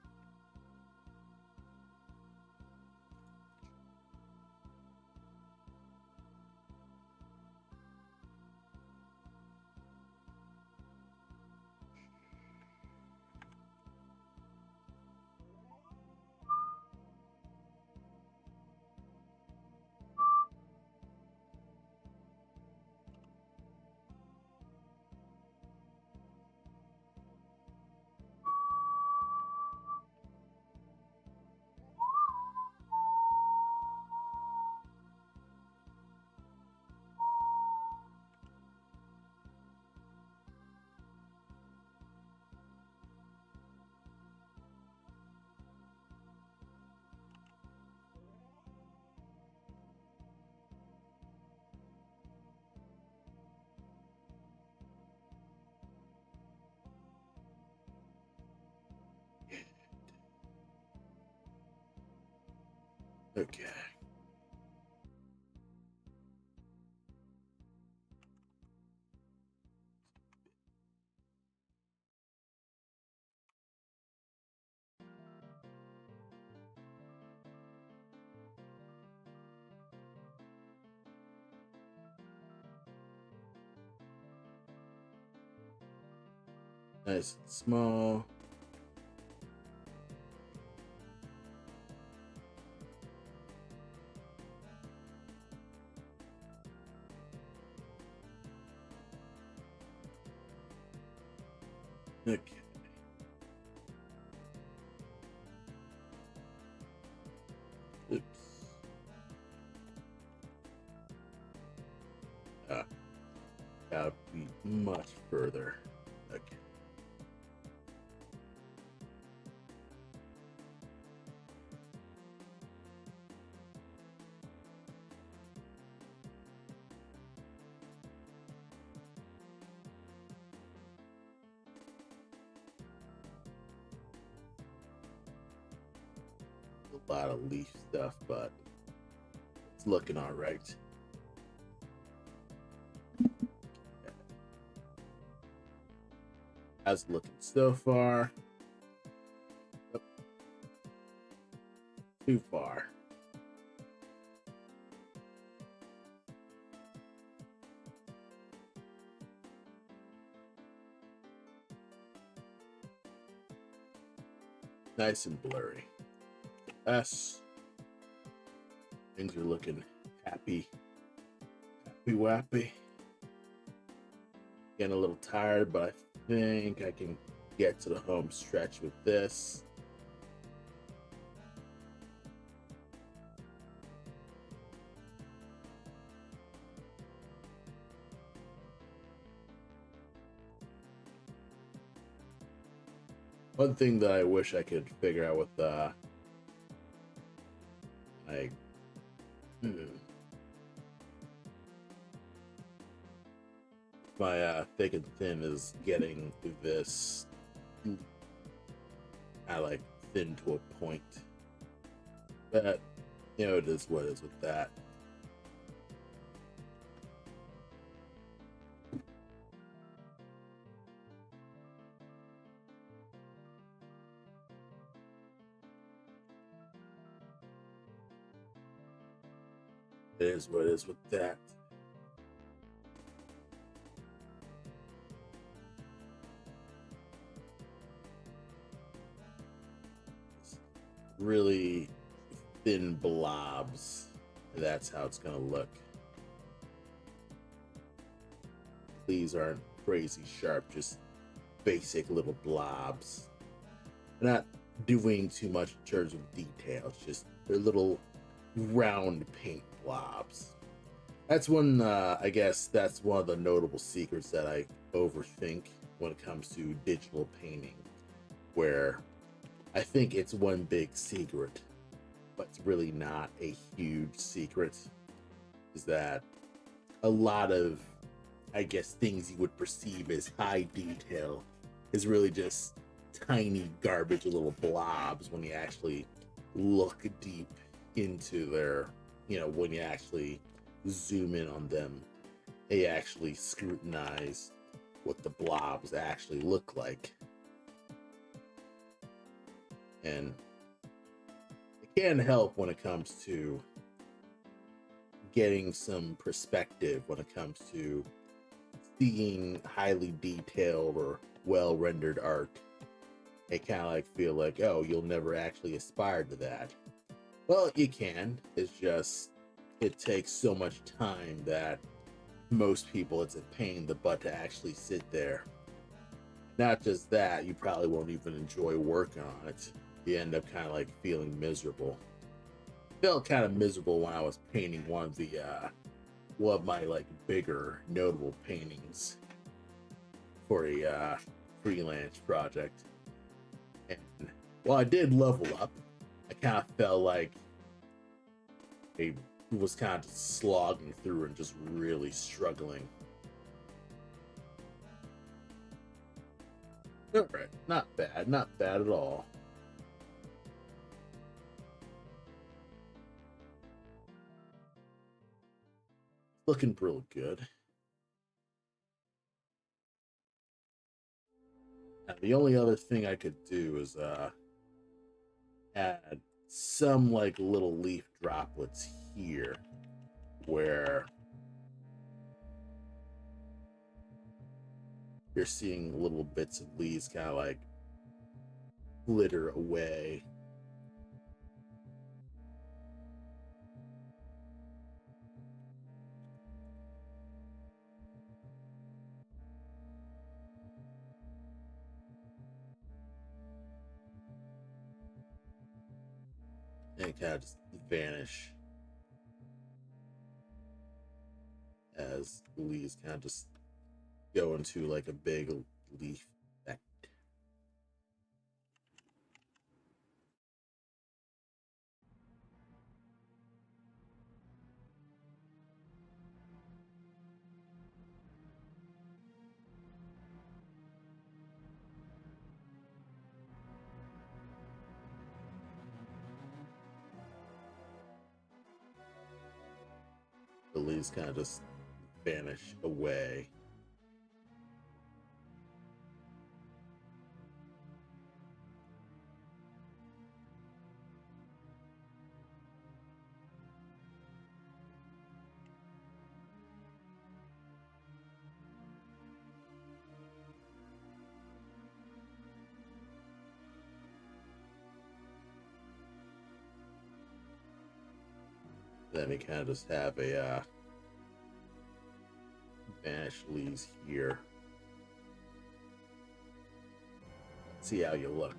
Okay. Nice and small. Okay. Oops. Gotta be much further. Okay. A lot of leaf stuff, but it's looking all right. How's it looking so far? Oh, too far. Nice and blurry. S. Things are looking happy. Happy wappy. Getting a little tired, but I think I can get to the home stretch with this. One thing that I wish I could figure out with like my thick and thin is getting this like thin to a point. But you know, it is what it is with that. It is what it is with that. Really thin blobs. That's how it's gonna look. These aren't crazy sharp, just basic little blobs. They're not doing too much in terms of details, just they're little round paint blobs. That's one, I guess that's one of the notable secrets that I overthink when it comes to digital painting, where I think it's one big secret, but it's really not a huge secret, is that a lot of, I guess, things you would perceive as high detail is really just tiny garbage little blobs when you actually look deep into their, you know, when you actually zoom in on them, they actually scrutinize what the blobs actually look like. And it can help when it comes to getting some perspective when it comes to seeing highly detailed or well rendered art. It kind of like feel like, oh, you'll never actually aspire to that. Well, you can. It's just it takes so much time that most people, it's a pain in the butt to actually sit there. Not just that, you probably won't even enjoy working on it. You end up kind of like feeling miserable. Felt kind of miserable when I was painting one of my like bigger notable paintings for a freelance project. And while I did level up, I kind of felt like I was kind of slogging through and just really struggling. All right, not bad at all. Looking real good. Now, the only other thing I could do is add some like little leaf droplets here where you're seeing little bits of leaves kind of like glitter away. And kind of just vanish as leaves kind of just go into like a big leaf effect. The leaves kind of just vanish away. Then we kind of just have a vanished leaves here. Let's see how you look.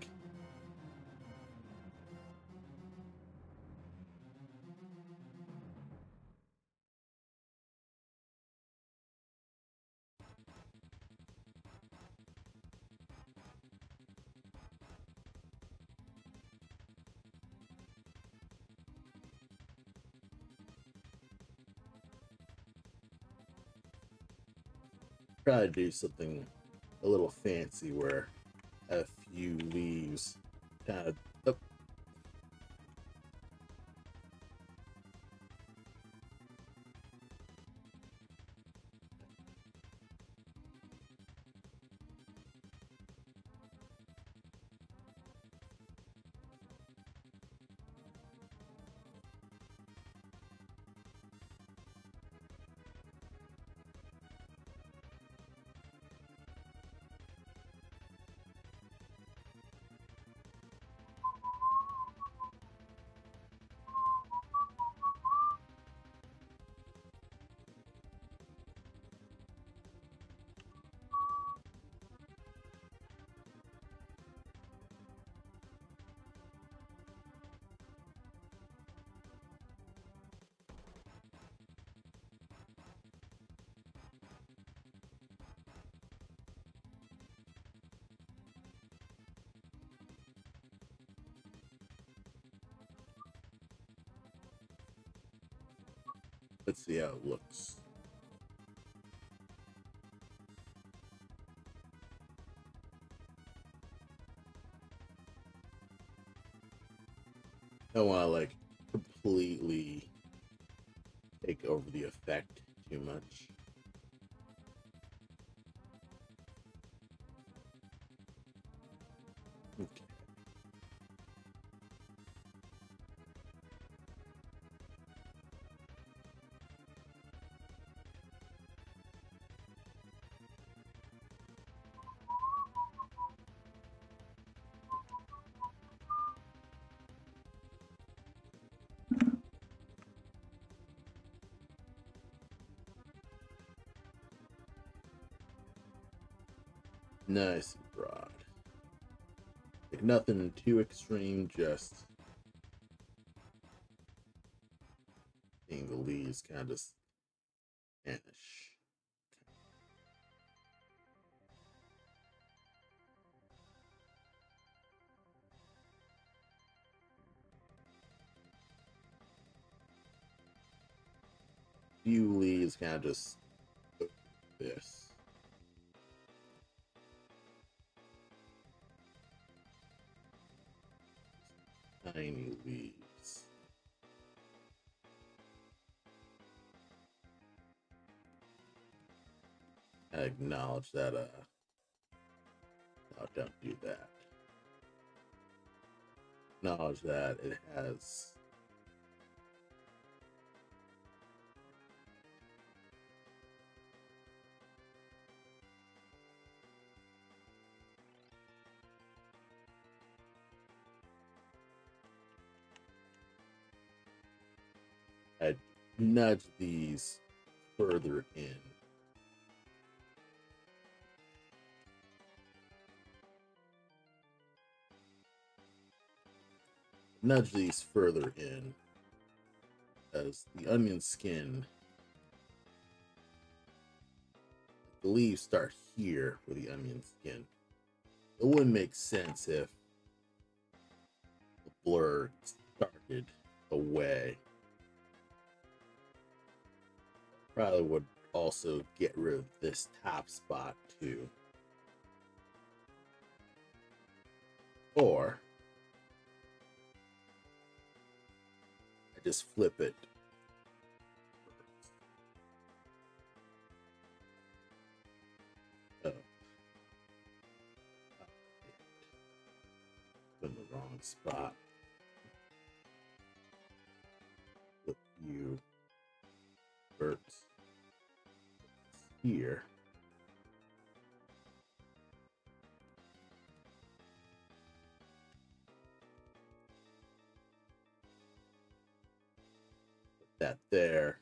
Try to do something a little fancy where a few leaves kind of let's see how it looks. I don't want to like completely take over the effect too much. Okay. Nice and broad. Like nothing too extreme, just seeing the leaves kind of just vanish. Few leaves kind of just this. Tiny leaves. I acknowledge that, no, don't do that. Acknowledge that it has nudge these further in. Nudge these further in as the onion skin, the leaves start here with the onion skin. It wouldn't make sense if the blur started away. Probably would also get rid of this top spot too. Or I just flip it. Oh. In the wrong spot. Flip you. Birds. Here. That there.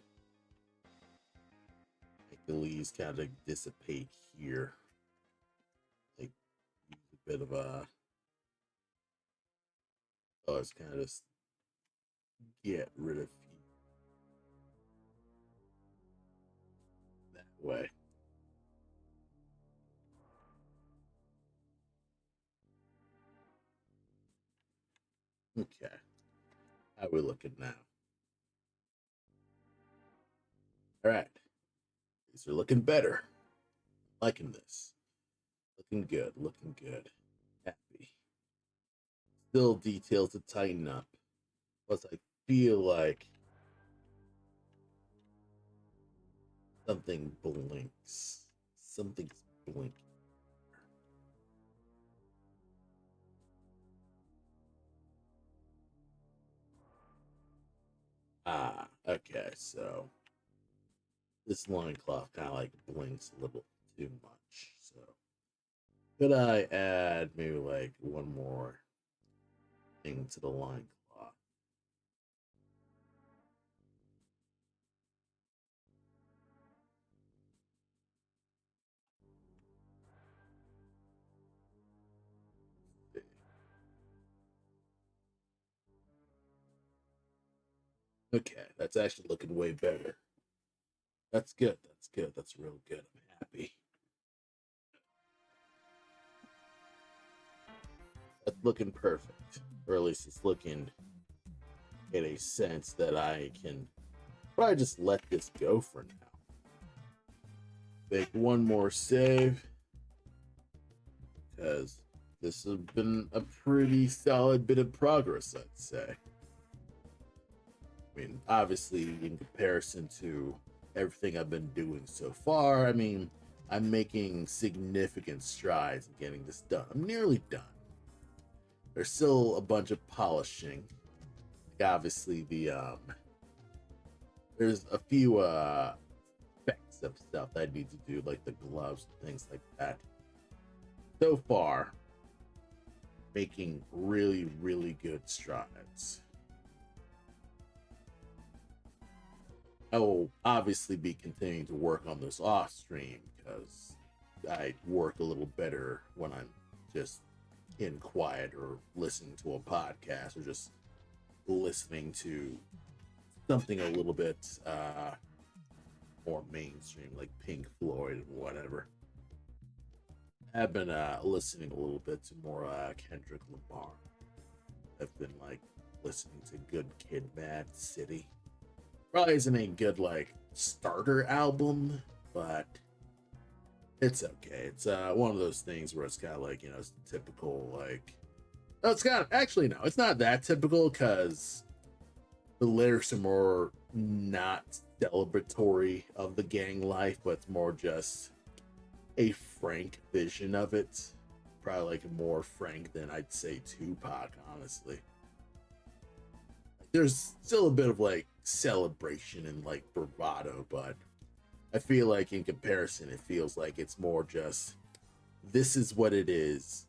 Make the leaves kind of dissipate here. Like a bit of a. Oh, it's kind of just get rid of that way. Okay. How we looking now? All right. These are looking better. Liking this. Looking good. Looking good. Happy. Still details to tighten up. Plus, I feel like something blinks. Something's blinking. Ah, okay, so this loincloth kind of like blinks a little too much. So could I add maybe like one more thing to the loincloth? Okay, that's actually looking way better. That's good. That's good. That's real good. I'm happy. That's looking perfect. Or at least it's looking in a sense that I can probably just let this go for now. Make one more save. Because this has been a pretty solid bit of progress, I'd say. I mean, obviously, in comparison to everything I've been doing so far, I mean, I'm making significant strides in getting this done. I'm nearly done. There's still a bunch of polishing. Like obviously, there's a few effects of stuff that I need to do, like the gloves, things like that. So far, making really, really good strides. I will obviously be continuing to work on this off stream because I work a little better when I'm just in quiet or listening to a podcast or just listening to something a little bit more mainstream, like Pink Floyd and whatever. I've been listening a little bit to more Kendrick Lamar. I've been like listening to Good Kid, Mad City. Probably isn't a good like starter album, but it's okay. It's one of those things where it's kind of like, you know, it's typical like. No, it's kind of actually no, it's not that typical because the lyrics are more not celebratory of the gang life, but it's more just a frank vision of it. Probably like more frank than I'd say Tupac, honestly. There's still a bit of like celebration and like bravado, but I feel like in comparison, it feels like it's more just this is what it is.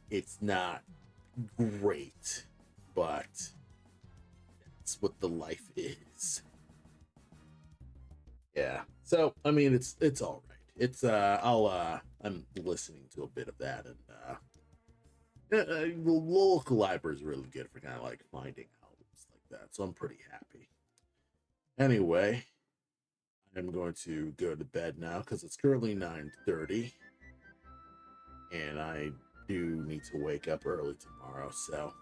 It's not great, but it's what the life is. Yeah. So I mean, it's all right. It's I'm listening to a bit of that, and the local library is really good for kind of like finding albums like that. So I'm pretty happy. Anyway, I'm going to go to bed now because it's currently 9:30, and I do need to wake up early tomorrow. So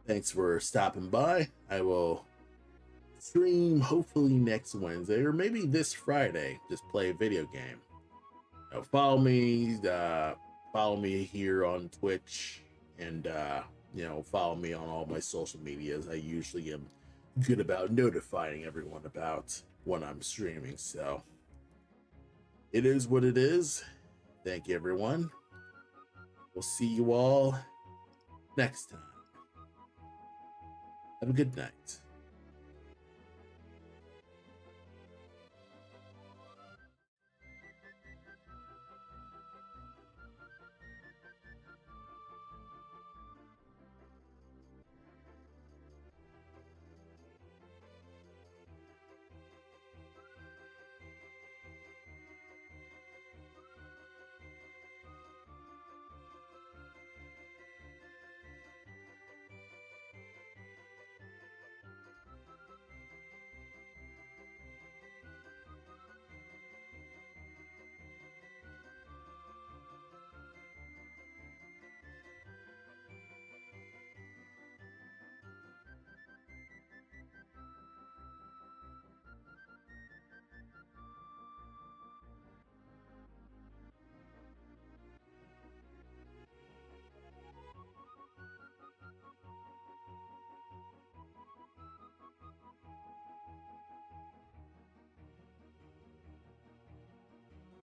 thanks for stopping by. I will stream hopefully next Wednesday or maybe this Friday. Just play a video game. Follow me here on Twitch, and follow me on all my social medias. I usually am good about notifying everyone about when I'm streaming. So it is what it is. Thank you, everyone. We'll see you all next time. Have a good night.